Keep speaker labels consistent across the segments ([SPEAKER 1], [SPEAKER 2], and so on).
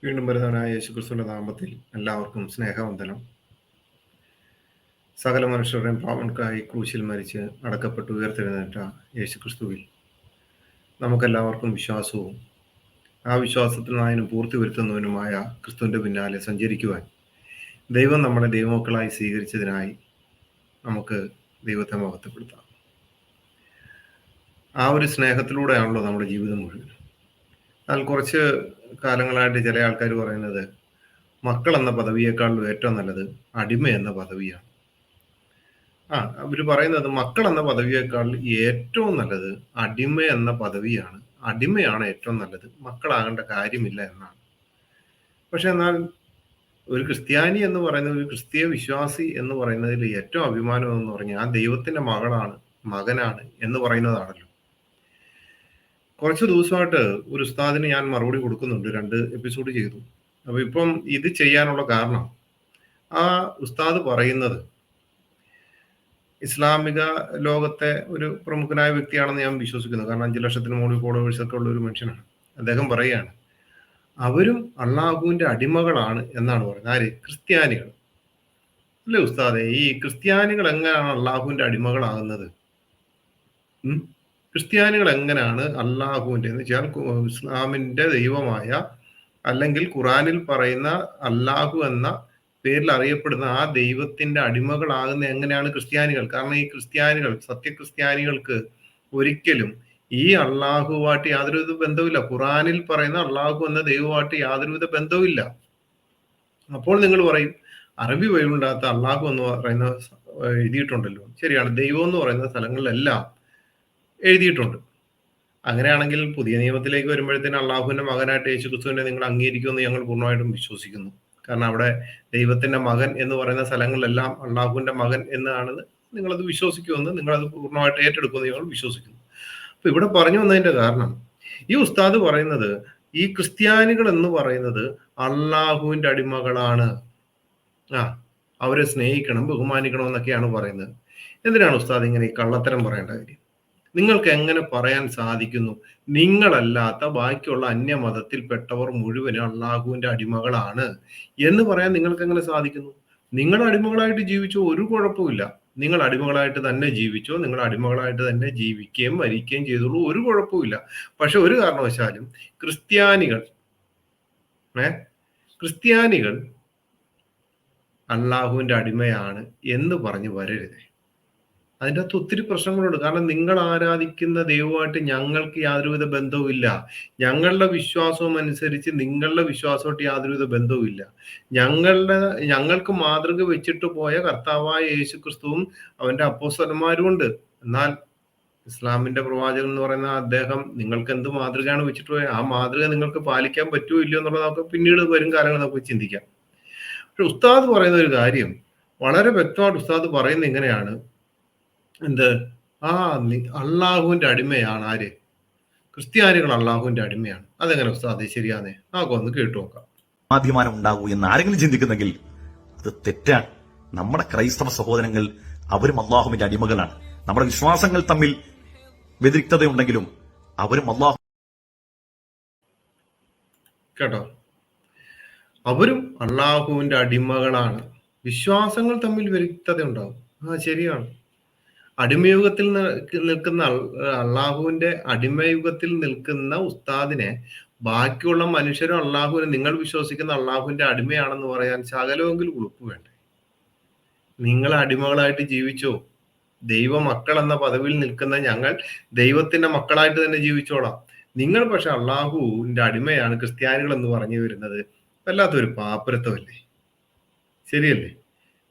[SPEAKER 1] വീണ്ടും വരുന്നവനായ യേശുക്രിസ്തുവിന്റെ നാമത്തിൽ എല്ലാവർക്കും സ്നേഹവന്ദനം. സകല മനുഷ്യരുടെയും പാവങ്ങൾക്കായി ക്രൂശിൽ മരിച്ച് അടക്കപ്പെട്ട് ഉയർത്തെഴുന്നേറ്റ യേശുക്രിസ്തുവിൽ നമുക്കെല്ലാവർക്കും വിശ്വാസവും ആ വിശ്വാസത്തിൽ അതിന് പൂർത്തി വരുത്തുന്നവനുമായ ക്രിസ്തുവിന്റെ പിന്നാലെ സഞ്ചരിക്കുവാൻ ദൈവം നമ്മളെ ദൈവമക്കളായി സ്വീകരിച്ചതിനായി നമുക്ക് ദൈവത്തെ മഹത്വപ്പെടുത്താം. ആ ഒരു സ്നേഹത്തിലൂടെയാണല്ലോ നമ്മുടെ ജീവിതം മുഴുവൻ. എന്നാൽ കുറച്ച് കാലങ്ങളായിട്ട് ചില ആൾക്കാർ പറയുന്നത് മക്കൾ എന്ന പദവിയേക്കാളും ഏറ്റവും നല്ലത് അടിമ എന്ന പദവിയാണ്. അവർ പറയുന്നത് മക്കൾ എന്ന പദവിയേക്കാൾ ഏറ്റവും നല്ലത് അടിമ എന്ന പദവിയാണ്, അടിമയാണ് ഏറ്റവും നല്ലത്, മക്കളാകേണ്ട കാര്യമില്ല എന്നാണ്. പക്ഷെ എന്നാൽ ഒരു ക്രിസ്ത്യാനി എന്ന് പറയുന്നത്, ഒരു ക്രിസ്തീയ വിശ്വാസി എന്ന് പറയുന്നതിൽ ഏറ്റവും അഭിമാനം എന്ന് പറഞ്ഞാൽ ആ ദൈവത്തിന്റെ മകളാണ്, മകനാണ് എന്ന് പറയുന്നതാണല്ലോ. കുറച്ച് ദിവസമായിട്ട് ഒരു ഉസ്താദിന് ഞാൻ മറുപടി കൊടുക്കുന്നുണ്ട്, 2 എപ്പിസോഡ് ചെയ്തു. അപ്പൊ ഇപ്പം ഇത് ചെയ്യാനുള്ള കാരണം, ആ ഉസ്താദ് പറയുന്നത് ഇസ്ലാമിക ലോകത്തെ ഒരു പ്രമുഖനായ വ്യക്തിയാണെന്ന് ഞാൻ വിശ്വസിക്കുന്നു. കാരണം 5 ലക്ഷത്തിന് മുകളിൽ ഫോളോവേഴ്സ് ഒക്കെ ഉള്ള ഒരു മനുഷ്യനാണ്. അദ്ദേഹം പറയുകയാണ് അവരും അള്ളാഹുവിന്റെ അടിമകളാണ് എന്നാണ് പറയുന്നത്. ആര്? ക്രിസ്ത്യാനികൾ. അല്ലേ ഉസ്താദെ, ഈ ക്രിസ്ത്യാനികൾ എങ്ങനെയാണ് അള്ളാഹുവിന്റെ അടിമകളാകുന്നത്? ക്രിസ്ത്യാനികൾ എങ്ങനെയാണ് അള്ളാഹുവിന്റെ എന്ന് വെച്ചാൽ ഇസ്ലാമിന്റെ ദൈവമായ അല്ലെങ്കിൽ ഖുറാനിൽ പറയുന്ന അള്ളാഹു എന്ന പേരിൽ അറിയപ്പെടുന്ന ആ ദൈവത്തിന്റെ അടിമകളാകുന്ന എങ്ങനെയാണ് ക്രിസ്ത്യാനികൾ? കാരണം ഈ ക്രിസ്ത്യാനികൾ, സത്യക്രിസ്ത്യാനികൾക്ക് ഒരിക്കലും ഈ അള്ളാഹുവായിട്ട് യാതൊരുവിധ ബന്ധവുമില്ല. ഖുറാനിൽ പറയുന്ന അള്ളാഹു എന്ന ദൈവമായിട്ട് യാതൊരുവിധ ബന്ധവുമില്ല. അപ്പോൾ നിങ്ങൾ പറയും അറബി ബൈബിളിനകത്ത് അള്ളാഹു എന്ന് പറയുന്ന എഴുതിയിട്ടുണ്ടല്ലോ. ശരിയാണ്, ദൈവം എന്ന് പറയുന്ന സ്ഥലങ്ങളിലെല്ലാം എഴുതിയിട്ടുണ്ട്. അങ്ങനെയാണെങ്കിൽ പുതിയ നിയമത്തിലേക്ക് വരുമ്പോഴത്തേന് അള്ളാഹുവിന്റെ മകനായിട്ട് യേശുക്രിസ്തുവിനെ നിങ്ങൾ അംഗീകരിക്കുമെന്ന് ഞങ്ങൾ പൂർണ്ണമായിട്ടും വിശ്വസിക്കുന്നു. കാരണം അവിടെ ദൈവത്തിന്റെ മകൻ എന്ന് പറയുന്ന സ്ഥലങ്ങളിലെല്ലാം അള്ളാഹുവിന്റെ മകൻ എന്നാണ് നിങ്ങളത് വിശ്വസിക്കുമെന്ന്, നിങ്ങളത് പൂർണ്ണമായിട്ട് ഏറ്റെടുക്കുമെന്ന് ഞങ്ങൾ വിശ്വസിക്കുന്നു. അപ്പൊ ഇവിടെ പറഞ്ഞു വന്നതിന്റെ കാരണം, ഈ ഉസ്താദ് പറയുന്നത് ഈ ക്രിസ്ത്യാനികൾ എന്ന് പറയുന്നത് അള്ളാഹുവിന്റെ അടിമകളാണ്, അവരെ സ്നേഹിക്കണം, ബഹുമാനിക്കണം എന്നൊക്കെയാണ് പറയുന്നത്. എന്തിനാണ് ഉസ്താദ് ഇങ്ങനെ ഈ കള്ളത്തരം പറയേണ്ട കാര്യം? നിങ്ങൾക്ക് എങ്ങനെ പറയാൻ സാധിക്കുന്നു നിങ്ങളല്ലാത്ത ബാക്കിയുള്ള അന്യമതത്തിൽപ്പെട്ടവർ മുഴുവനും അള്ളാഹുവിന്റെ അടിമകളാണ് എന്ന് പറയാൻ നിങ്ങൾക്ക് എങ്ങനെ സാധിക്കുന്നു? നിങ്ങൾ അടിമകളായിട്ട് ജീവിച്ചോ, ഒരു കുഴപ്പമില്ല. നിങ്ങൾ അടിമകളായിട്ട് തന്നെ ജീവിച്ചോ, നിങ്ങൾ അടിമകളായിട്ട് തന്നെ ജീവിക്കുകയും മരിക്കുകയും ചെയ്തോളൂ, ഒരു കുഴപ്പമില്ല. പക്ഷെ ഒരു കാരണവശാലും ക്രിസ്ത്യാനികൾ അള്ളാഹുവിന്റെ അടിമയാണ് എന്ന് പറഞ്ഞു വരരുത്. അതിൻ്റെ അകത്ത് ഒത്തിരി പ്രശ്നങ്ങളുണ്ട്. കാരണം നിങ്ങൾ ആരാധിക്കുന്ന ദൈവമായിട്ട് ഞങ്ങൾക്ക് യാതൊരുവിധ ബന്ധവുമില്ല. ഞങ്ങളുടെ വിശ്വാസവും അനുസരിച്ച് നിങ്ങളുടെ വിശ്വാസമായിട്ട് യാതൊരുവിധ ബന്ധവുമില്ല. ഞങ്ങൾക്ക് മാതൃക വെച്ചിട്ട് പോയ കർത്താവായ യേശുക്രിസ്തുവും അവന്റെ അപ്പോസ്തലന്മാരും ഉണ്ട്. എന്നാൽ ഇസ്ലാമിന്റെ പ്രവാചകൻ എന്ന് പറയുന്ന അദ്ദേഹം നിങ്ങൾക്ക് എന്ത് മാതൃകയാണ് വെച്ചിട്ട് പോയത്? ആ മാതൃക നിങ്ങൾക്ക് പാലിക്കാൻ പറ്റുമോ ഇല്ലയോ എന്നുള്ളത് നമുക്ക് പിന്നീട് വരും കാലങ്ങൾ നമുക്ക് ചിന്തിക്കാം. പക്ഷെ ഉസ്താദ് പറയുന്ന ഒരു കാര്യം വളരെ വ്യക്തമായിട്ട് ഉസ്താദ് പറയുന്നത് ഇങ്ങനെയാണ്, അള്ളാഹുവിന്റെ അടിമയാണ് ആര്? ക്രിസ്ത്യാനികൾ അള്ളാഹുവിന്റെ അടിമയാണ്. അതെങ്ങനെ ഉസ്താദ് ശരിയാന്നേ? ഒന്ന് കേട്ടു നോക്കാം.
[SPEAKER 2] അഭിമാനം ഉണ്ടാകൂ എന്ന് ആരെങ്കിലും ചിന്തിക്കുന്നെങ്കിൽ അത് തെറ്റാണ്. നമ്മുടെ ക്രൈസ്തവ സഹോദരങ്ങൾ അവരും അള്ളാഹുവിന്റെ അടിമകളാണ്. നമ്മുടെ വിശ്വാസങ്ങൾ തമ്മിൽ വ്യതിരിക്തതയുണ്ടെങ്കിലും അവരും
[SPEAKER 1] കേട്ടോ, അവരും അള്ളാഹുവിന്റെ അടിമകളാണ്. വിശ്വാസങ്ങൾ തമ്മിൽ വ്യതിരിക്തത ഉണ്ടാവും. ശരിയാണ്. അടിമയുഗത്തിൽ നിൽക്കുന്ന അള്ളാഹുവിന്റെ അടിമയുഗത്തിൽ നിൽക്കുന്ന ഉസ്താദിനെ ബാക്കിയുള്ള മനുഷ്യരും അള്ളാഹുവിനെ, നിങ്ങൾ വിശ്വസിക്കുന്ന അള്ളാഹുവിന്റെ അടിമയാണെന്ന് പറയാൻ ശകലമെങ്കിലും ഉളുപ്പ് വേണ്ടേ? നിങ്ങൾ അടിമകളായിട്ട് ജീവിച്ചോ. ദൈവ മക്കൾ എന്ന പദവിയിൽ നിൽക്കുന്ന ഞങ്ങൾ ദൈവത്തിന്റെ മക്കളായിട്ട് തന്നെ ജീവിച്ചോളാം. നിങ്ങൾ പക്ഷെ അള്ളാഹുവിന്റെ അടിമയാണ് ക്രിസ്ത്യാനികൾ എന്ന് പറഞ്ഞു വരുന്നത് വല്ലാത്തൊരു പാപ്പരത്വമല്ലേ? ശരിയല്ലേ?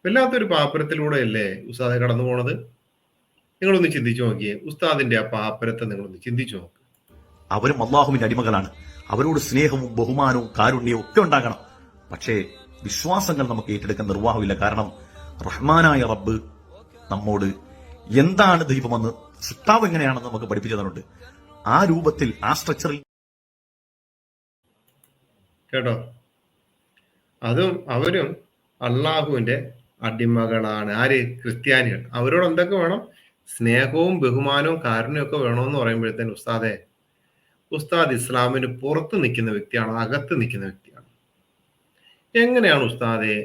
[SPEAKER 1] വല്ലാത്തൊരു പാപ്പരത്തിലൂടെയല്ലേ ഉസ്താദെ കടന്നു പോണത്? നിങ്ങളൊന്ന് ചിന്തിച്ചു നോക്കിയേ, ഉസ്താദിന്റെ ആ പാപ്പരത്തെ നിങ്ങളൊന്ന് ചിന്തിച്ചു നോക്ക്.
[SPEAKER 2] അവരും അള്ളാഹുവിന്റെ അടിമകളാണ്. അവരോട് സ്നേഹവും ബഹുമാനവും കാരുണ്യവും ഒക്കെ ഉണ്ടാകണം. പക്ഷേ വിശ്വാസങ്ങൾ നമുക്ക് ഏറ്റെടുക്കാൻ നിർവാഹമില്ല. കാരണം റഹ്മാനായ റബ്ബ് നമ്മോട് എന്താണ് ദൈവമെന്ന്, സൃഷ്ടാവ് എങ്ങനെയാണെന്ന് നമുക്ക് പഠിപ്പിച്ചു തന്നിട്ടുണ്ട്. ആ രൂപത്തിൽ, ആ സ്ട്രക്ചറിൽ
[SPEAKER 1] കേട്ടോ, അവരും അള്ളാഹുവിന്റെ അടിമകളാണ്. ആര്? ക്രിസ്ത്യാനികൾ. അവരോട് എന്തൊക്കെ വേണം? സ്നേഹവും ബഹുമാനവും കാരുണ്യവും ഒക്കെ വേണമെന്ന് പറയുമ്പോഴത്തേന് ഉസ്താദ് ഇസ്ലാമിന് പുറത്ത് നിൽക്കുന്ന വ്യക്തിയാണ്, അകത്ത് നിൽക്കുന്ന വ്യക്തിയാണ്. എങ്ങനെയാണ് ഉസ്താദെ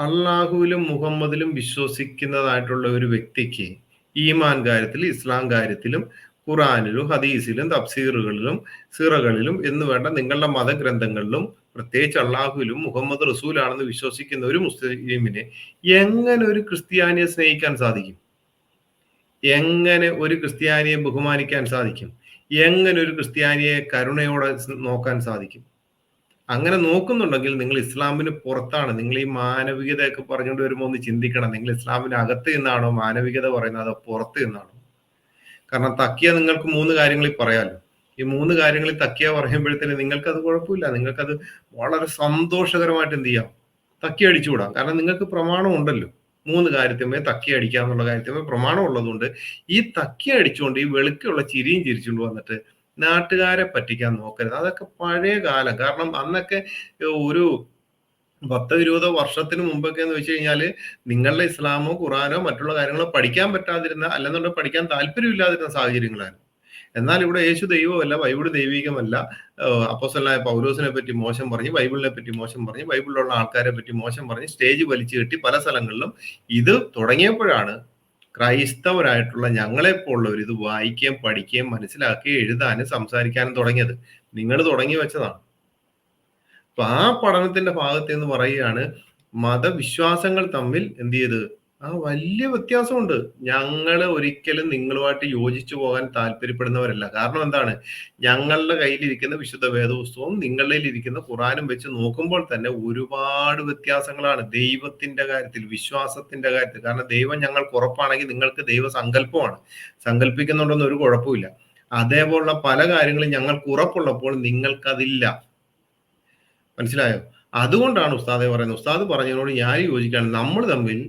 [SPEAKER 1] അള്ളാഹുവിലും മുഹമ്മദിലും വിശ്വസിക്കുന്നതായിട്ടുള്ള ഒരു വ്യക്തിക്ക് ഈമാൻ കാര്യത്തിൽ, ഇസ്ലാം കാര്യത്തിലും, ഖുറാനിലും, ഹദീസിലും, തഫ്സീറുകളിലും, സിറകളിലും എന്ന് വേണ്ട നിങ്ങളുടെ മതഗ്രന്ഥങ്ങളിലും, പ്രത്യേകിച്ച് അള്ളാഹുവിലും മുഹമ്മദ് റസൂലാണെന്ന് വിശ്വസിക്കുന്ന ഒരു മുസ്ലിമിനെ എങ്ങനെ ഒരു ക്രിസ്ത്യാനിയെ സ്നേഹിക്കാൻ സാധിക്കും? എങ്ങനെ ഒരു ക്രിസ്ത്യാനിയെ ബഹുമാനിക്കാൻ സാധിക്കും? എങ്ങനെ ഒരു ക്രിസ്ത്യാനിയെ കരുണയോടെ നോക്കാൻ സാധിക്കും? അങ്ങനെ നോക്കുന്നുണ്ടെങ്കിൽ നിങ്ങൾ ഇസ്ലാമിന് പുറത്താണ്. നിങ്ങൾ ഈ മാനവികതയൊക്കെ പറഞ്ഞുകൊണ്ട് വരുമ്പോൾ ഒന്ന് ചിന്തിക്കണം. നിങ്ങൾ ഇസ്ലാമിന് അകത്ത് നിന്നാണോ മാനവികത പറയുന്നത്, അതോ പുറത്ത് നിന്നാണോ? കാരണം തക്കിയ നിങ്ങൾക്ക് 3 കാര്യങ്ങളിൽ പറയാമല്ലോ. ഈ 3 കാര്യങ്ങളിൽ തക്കിയ പറയുമ്പോഴത്തേന് നിങ്ങൾക്കത് കുഴപ്പമില്ല. നിങ്ങൾക്കത് വളരെ സന്തോഷകരമായിട്ട് എന്ത് ചെയ്യാം? തക്കി അടിച്ചുകൂടാം. കാരണം നിങ്ങൾക്ക് പ്രമാണം ഉണ്ടല്ലോ. 3 കാര്യത്തിന്മേൽ തക്കി അടിക്കുക എന്നുള്ള കാര്യത്തിന്മേൽ പ്രമാണം ഉള്ളതുകൊണ്ട് ഈ തക്കി അടിച്ചുകൊണ്ട് ഈ വെളുക്കുള്ള ചിരിയും ചിരിച്ചുകൊണ്ട് വന്നിട്ട് നാട്ടുകാരെ പറ്റിക്കാൻ നോക്കരുത്. അതൊക്കെ പഴയ കാലം. കാരണം അന്നൊക്കെ ഒരു 10-20 വർഷത്തിന് മുമ്പൊക്കെ എന്ന് വെച്ച് കഴിഞ്ഞാല് നിങ്ങളുടെ ഇസ്ലാമോ ഖുറാനോ മറ്റുള്ള കാര്യങ്ങളോ പഠിക്കാൻ പറ്റാതിരുന്ന, അല്ലെന്നുണ്ടെങ്കിൽ പഠിക്കാൻ താല്പര്യമില്ലാതിരുന്ന സാഹചര്യങ്ങളായിരുന്നു. എന്നാൽ ഇവിടെ യേശു ദൈവമല്ല, ബൈബിൾ ദൈവികമല്ല, അപ്പോസ്തലനായ പൗലോസിനെ പറ്റി മോശം പറഞ്ഞ്, ബൈബിളിനെ പറ്റി മോശം പറഞ്ഞ്, ബൈബിളിലുള്ള ആൾക്കാരെ പറ്റി മോശം പറഞ്ഞ് സ്റ്റേജ് വലിച്ചു കെട്ടി പല സ്ഥലങ്ങളിലും ഇത് തുടങ്ങിയപ്പോഴാണ് ക്രൈസ്തവരായിട്ടുള്ള ഞങ്ങളെപ്പോലുള്ളവർ ഇത് വായിക്കുകയും പഠിക്കുകയും മനസ്സിലാക്കുകയും എഴുതാനും സംസാരിക്കാനും തുടങ്ങിയത്. നിങ്ങൾ തുടങ്ങി വെച്ചതാണ്. അപ്പൊ ആ പഠനത്തിന്റെ ഭാഗത്ത് എന്ന് പറയുകയാണ് മതവിശ്വാസങ്ങൾ തമ്മിൽ എന്ത് ചെയ്ത് വലിയ വ്യത്യാസമുണ്ട്. ഞങ്ങൾ ഒരിക്കലും നിങ്ങളുമായിട്ട് യോജിച്ചു പോകാൻ താല്പര്യപ്പെടുന്നവരല്ല. കാരണം എന്താണ്? ഞങ്ങളുടെ കയ്യിലിരിക്കുന്ന വിശുദ്ധ വേദപുസ്തകവും നിങ്ങളുടെ ഇരിക്കുന്ന ഖുറാനും വെച്ച് നോക്കുമ്പോൾ തന്നെ ഒരുപാട് വ്യത്യാസങ്ങളാണ് ദൈവത്തിന്റെ കാര്യത്തിൽ, വിശ്വാസത്തിന്റെ കാര്യത്തിൽ. കാരണം ദൈവം ഞങ്ങൾക്ക് ഉറപ്പാണെങ്കിൽ നിങ്ങൾക്ക് ദൈവസങ്കല്പമാണ്. സങ്കല്പിക്കുന്നുണ്ടെന്ന് ഒരു കുഴപ്പമില്ല. അതേപോലുള്ള പല കാര്യങ്ങളും ഞങ്ങൾക്ക് ഉറപ്പുള്ളപ്പോൾ നിങ്ങൾക്കതില്ല. മനസ്സിലായോ? അതുകൊണ്ടാണ് ഉസ്താദെ പറയുന്നത്. ഉസ്താദ് പറഞ്ഞതിനോട് ഞാൻ യോജിക്കുകയാണ്. നമ്മൾ തമ്മിൽ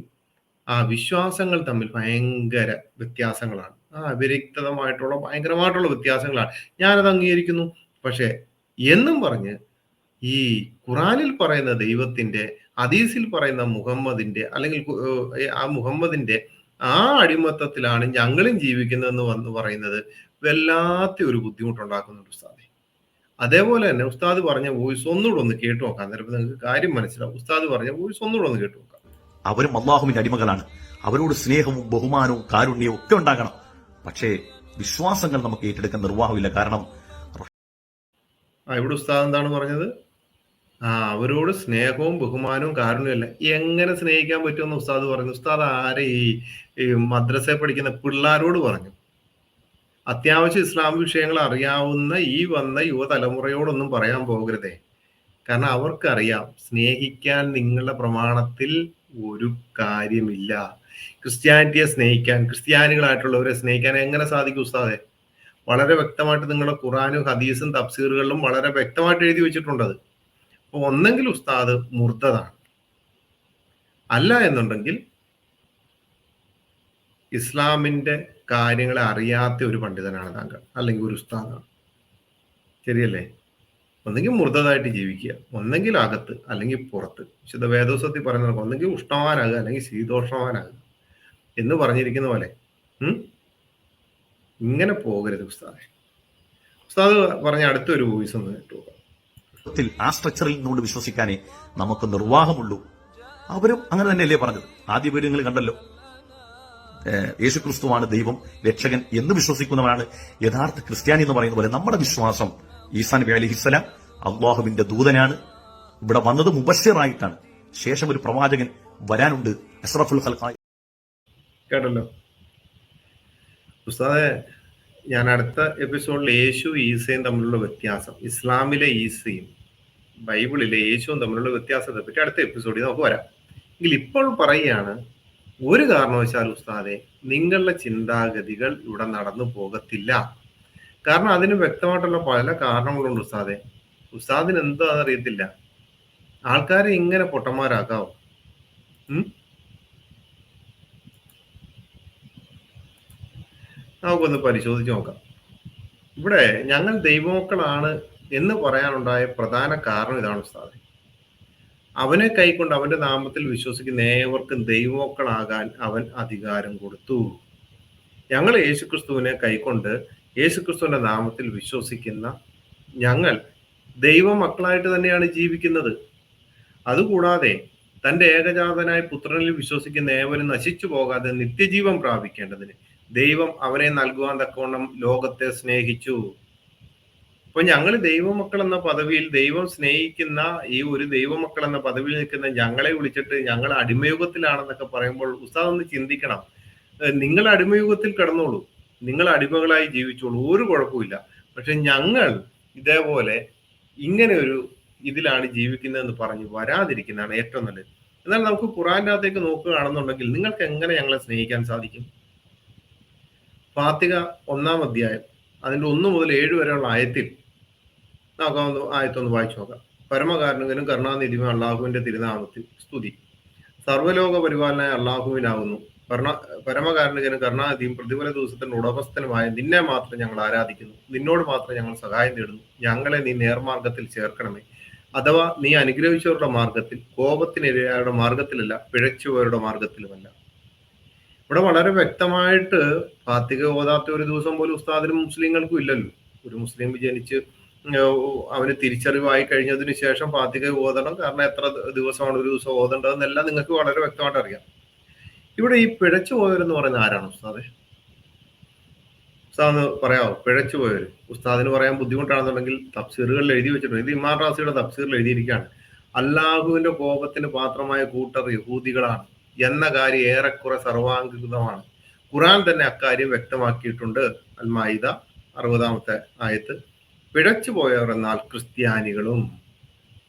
[SPEAKER 1] വിശ്വാസങ്ങൾ തമ്മിൽ ഭയങ്കര വ്യത്യാസങ്ങളാണ്. വിരക്തമായിട്ടുള്ള ഭയങ്കരമായിട്ടുള്ള വ്യത്യാസങ്ങളാണ്. ഞാനത് അംഗീകരിക്കുന്നു. പക്ഷെ എന്നും പറഞ്ഞ് ഈ ഖുറാനിൽ പറയുന്ന ദൈവത്തിന്റെ, ഹദീസിൽ പറയുന്ന മുഹമ്മദിന്റെ, അല്ലെങ്കിൽ ആ മുഹമ്മദിന്റെ അടിമത്തത്തിലാണ് ഞങ്ങളും ജീവിക്കുന്നതെന്ന് വന്ന് പറയുന്നത് വല്ലാത്ത ഒരു ബുദ്ധിമുട്ടുണ്ടാക്കുന്നുണ്ട് ഉസ്താദെ. അതേപോലെ തന്നെ ഉസ്താദ് പറഞ്ഞ വോയിസ് ഒന്നുകൂടെ ഒന്ന് കേട്ടു നോക്കാം. അന്നേരം നിങ്ങൾക്ക് കാര്യം മനസ്സിലാവും. ഉസ്താദ് പറഞ്ഞ വോയിസ് ഒന്നുകൂടെ ഒന്ന് കേട്ടു നോക്കാം.
[SPEAKER 2] അവരും അള്ളാഹുവിന്റെ അടിമകളാണ്. അവരോട് സ്നേഹവും ബഹുമാനവും കാരുണ്യവും ഒക്കെ ഉണ്ടാകണം. പക്ഷേ വിശ്വാസങ്ങൾ നമുക്ക് ഏറ്റെടുക്കാൻ നിർവാഹമില്ല. കാരണം
[SPEAKER 1] ഇവിടെ ഉസ്താദ് എന്താണ് പറഞ്ഞത്? അവരോട് സ്നേഹവും ബഹുമാനവും കാരുണ്യവും അല്ല. എങ്ങനെ സ്നേഹിക്കാൻ പറ്റുമെന്ന് ഉസ്താദ് പറഞ്ഞു. ഉസ്താദ് ആരെ ഈ മദ്രസയിൽ പഠിക്കുന്ന പിള്ളേരോട് പറഞ്ഞു. അത്യാവശ്യം ഇസ്ലാം വിഷയങ്ങൾ അറിയാവുന്ന ഈ വന്ന യുവതലമുറയോടൊന്നും പറയാൻ പോകരുതേ. കാരണം അവർക്കറിയാം സ്നേഹിക്കാൻ നിങ്ങളുടെ പ്രമാണത്തിൽ ഒരു കാര്യമില്ല. ക്രിസ്ത്യാനിറ്റിയെ സ്നേഹിക്കാൻ, ക്രിസ്ത്യാനികളായിട്ടുള്ളവരെ സ്നേഹിക്കാൻ എങ്ങനെ സാധിക്കും ഉസ്താദെ? വളരെ വ്യക്തമായിട്ട് നിങ്ങളുടെ ഖുറാനും ഹദീസും തഫ്സീറുകളിലും വളരെ വ്യക്തമായിട്ട് എഴുതി വെച്ചിട്ടുണ്ട്. അത് അപ്പൊ ഒന്നെങ്കിൽ ഉസ്താദ് മുർത്തതാണ്, അല്ല എന്നുണ്ടെങ്കിൽ ഇസ്ലാമിന്റെ കാര്യങ്ങളെ അറിയാത്ത ഒരു പണ്ഡിതനാണ് താങ്കൾ, അല്ലെങ്കിൽ ഒരു ഉസ്താദാണ്. ശരിയല്ലേ? ഒന്നെങ്കിൽ മൃതതായിട്ട് ജീവിക്കുക, ഒന്നെങ്കിൽ അകത്ത് അല്ലെങ്കിൽ പുറത്ത്. വിശുദ്ധ വേദോസത്തിൽ പറയുന്നത് ഒന്നെങ്കിൽ ഉഷ്ണവാനാകുക അല്ലെങ്കിൽ ശീതോഷ്ണവാനാകുക എന്ന് പറഞ്ഞിരിക്കുന്ന പോലെ ഇങ്ങനെ പോകരുത് ഉസ്താദ്. ഉസ്താദ് പറഞ്ഞ അടുത്തൊരു വോയിസ് ഒന്ന് കേട്ടു.
[SPEAKER 2] ആ സ്ട്രക്ചറിൽ നിന്നുകൊണ്ട് വിശ്വസിക്കാനേ നമുക്ക് നിർവാഹമുള്ളൂ. അവരും അങ്ങനെ തന്നെയല്ലേ പറഞ്ഞത്? ആദ്യ പേര് നിങ്ങൾ കണ്ടല്ലോ, യേശുക്രിസ്തുവാണ് ദൈവം രക്ഷകൻ എന്ന് വിശ്വസിക്കുന്നവരാണ് യഥാർത്ഥ ക്രിസ്ത്യാനി എന്ന് പറയുന്ന പോലെ നമ്മുടെ വിശ്വാസം ഈസാ നബി അലൈഹിസ്സലാം അള്ളാഹുവിന്റെ ദൂതനാണ്. ഇവിടെ വന്നത് മുബശ്ശിറായിട്ടാണ്. ശേഷം ഒരു പ്രവാചകൻ വരാനുണ്ട്, അഷ്റഫുൽ ഖൽഖായി.
[SPEAKER 1] കേട്ടല്ലോ ഉസ്താദെ. ഞാൻ അടുത്ത എപ്പിസോഡിൽ യേശു ഈസയും തമ്മിലുള്ള വ്യത്യാസം, ഇസ്ലാമിലെ ഈസയും ബൈബിളിലെ യേശുവും തമ്മിലുള്ള വ്യത്യാസത്തെ പറ്റി അടുത്ത എപ്പിസോഡിൽ നമുക്ക് വരാം. എങ്കിൽ ഇപ്പോൾ പറയുകയാണ്, ഒരു കാരണവശാലും ഉസ്താദെ നിങ്ങളുടെ ചിന്താഗതികൾ ഇവിടെ നടന്നു പോകത്തില്ല. കാരണം അതിന് വ്യക്തമായിട്ടുള്ള പല കാരണങ്ങളുണ്ട് ഉസ്താദെ. ഉസ്താദിന് എന്തോ അതറിയത്തില്ല. ആൾക്കാരെ ഇങ്ങനെ പൊട്ടന്മാരാക്കാവോ? നമുക്കൊന്ന് പരിശോധിച്ച് നോക്കാം. ഇവിടെ ഞങ്ങൾ ദൈവമക്കളാണ് എന്ന് പറയാനുണ്ടായ പ്രധാന കാരണം ഇതാണ് ഉസ്താദെ. അവനെ കൈക്കൊണ്ട് അവന്റെ നാമത്തിൽ വിശ്വസിക്കുന്ന ഏവർക്കും ദൈവമക്കളാകാൻ അവൻ അധികാരം കൊടുത്തു. ഞങ്ങൾ യേശുക്രിസ്തുവിനെ കൈക്കൊണ്ട് യേശുക്രിസ്തുവിന്റെ നാമത്തിൽ വിശ്വസിക്കുന്ന ഞങ്ങൾ ദൈവമക്കളായിട്ട് തന്നെയാണ് ജീവിക്കുന്നത്. അതുകൂടാതെ തന്റെ ഏകജാതനായ പുത്രനിൽ വിശ്വസിക്കുന്ന ഏവനും നശിച്ചു പോകാതെ നിത്യജീവൻ പ്രാപിക്കേണ്ടതിന് ദൈവം അവനെ നൽകുവാൻ തക്കവണ്ണം ലോകത്തെ സ്നേഹിച്ചു. അപ്പൊ ഞങ്ങൾ ദൈവമക്കൾ എന്ന പദവിയിൽ, ദൈവം സ്നേഹിക്കുന്ന ഈ ഒരു ദൈവമക്കൾ എന്ന പദവിയിൽ നിൽക്കുന്ന ഞങ്ങളെ വിളിച്ചിട്ട് ഞങ്ങൾ അടിമയുഗത്തിലാണെന്നൊക്കെ പറയുമ്പോൾ ഉസ്താദ് ഒന്ന് ചിന്തിക്കണം. നിങ്ങൾ അടിമയുഗത്തിൽ കിടന്നോളൂ, നിങ്ങൾ അടിമകളായി ജീവിച്ചോളൂ, ഒരു കുഴപ്പമില്ല. പക്ഷെ ഞങ്ങൾ ഇതേപോലെ ഇങ്ങനെ ഒരു ഇതിലാണ് ജീവിക്കുന്നതെന്ന് പറഞ്ഞ് വരാതിരിക്കുന്നതാണ് ഏറ്റവും നല്ലത്. എന്നാൽ നമുക്ക് ഖുറാന്റെ അകത്തേക്ക് നോക്കുകയാണെന്നുണ്ടെങ്കിൽ നിങ്ങൾക്ക് എങ്ങനെ ഞങ്ങളെ സ്നേഹിക്കാൻ സാധിക്കും? ഫാത്തിഹ 1-ാം അധ്യായം അതിന്റെ 1 മുതൽ 7 വരെയുള്ള ആയത്തിൽ നമുക്ക് ആയത്തൊന്ന് വായിച്ചു നോക്കാം. പരമകാരുണികനും കരുണാനിധിയും അള്ളാഹുവിന്റെ തിരുനാമത്തിൽ സ്തുതി. സർവ്വലോക പരിപാലനായ അള്ളാഹുവിനാകുന്നു. പരമകാരുണികനും കരുണാനിധിയും പ്രതിഫല ദിവസത്തിന്റെ ഉടമസ്ഥനുമായ നിന്നെ മാത്രം ഞങ്ങൾ ആരാധിക്കുന്നു. നിന്നോട് മാത്രം ഞങ്ങൾ സഹായം നേടുന്നു. ഞങ്ങളെ നീ നേർമാർഗത്തിൽ ചേർക്കണമേ. അഥവാ നീ അനുഗ്രഹിച്ചവരുടെ മാർഗത്തിൽ, കോപത്തിനിരയായുടെ മാർഗത്തിലല്ല, പിഴച്ചുപോയവരുടെ മാർഗത്തിലുമല്ല. ഇവിടെ വളരെ വ്യക്തമായിട്ട് ഫാത്തിഹ ഓതാത്ത ഒരു ദിവസം പോലും ഉസ്താദിനും മുസ്ലിങ്ങൾക്കും ഇല്ലല്ലോ. ഒരു മുസ്ലിം ജനിച്ച് അവന് തിരിച്ചറിവായി കഴിഞ്ഞതിന് ശേഷം ഫാത്തിഹ ഓതണം. കാരണം എത്ര ദിവസമാണ് ഒരു ദിവസം ഓതേണ്ടതെന്നെല്ലാം നിങ്ങൾക്ക് വളരെ വ്യക്തമായിട്ട് അറിയാം. ഇവിടെ ഈ പിഴച്ചു പോയവരെന്ന് പറയുന്നത് ആരാണ് ഉസ്താദെ? ഉസ്താദ് പറയാമോ? പിഴച്ചു പോയവർ ഉസ്താദിന് പറയാൻ ബുദ്ധിമുട്ടാണെന്നുണ്ടെങ്കിൽ തഫ്സീറുകളിൽ എഴുതി വെച്ചിട്ടുണ്ട്. ഇത് ഇമാം റാസിയുടെ തഫ്സീറിൽ എഴുതിയിരിക്കുകയാണ്. അല്ലാഹുവിന്റെ കോപത്തിന് പാത്രമായ കൂട്ടർ യഹൂദികളാണ് എന്ന കാര്യം ഏറെക്കുറെ സർവാംഗീകൃതമാണ്. ഖുറാൻ തന്നെ അക്കാര്യം വ്യക്തമാക്കിയിട്ടുണ്ട്. അൽ മാഇദ 60-ാമത്തെ ആയത്ത്. പിഴച്ചു പോയവർ എന്നാൽ ക്രിസ്ത്യാനികളും.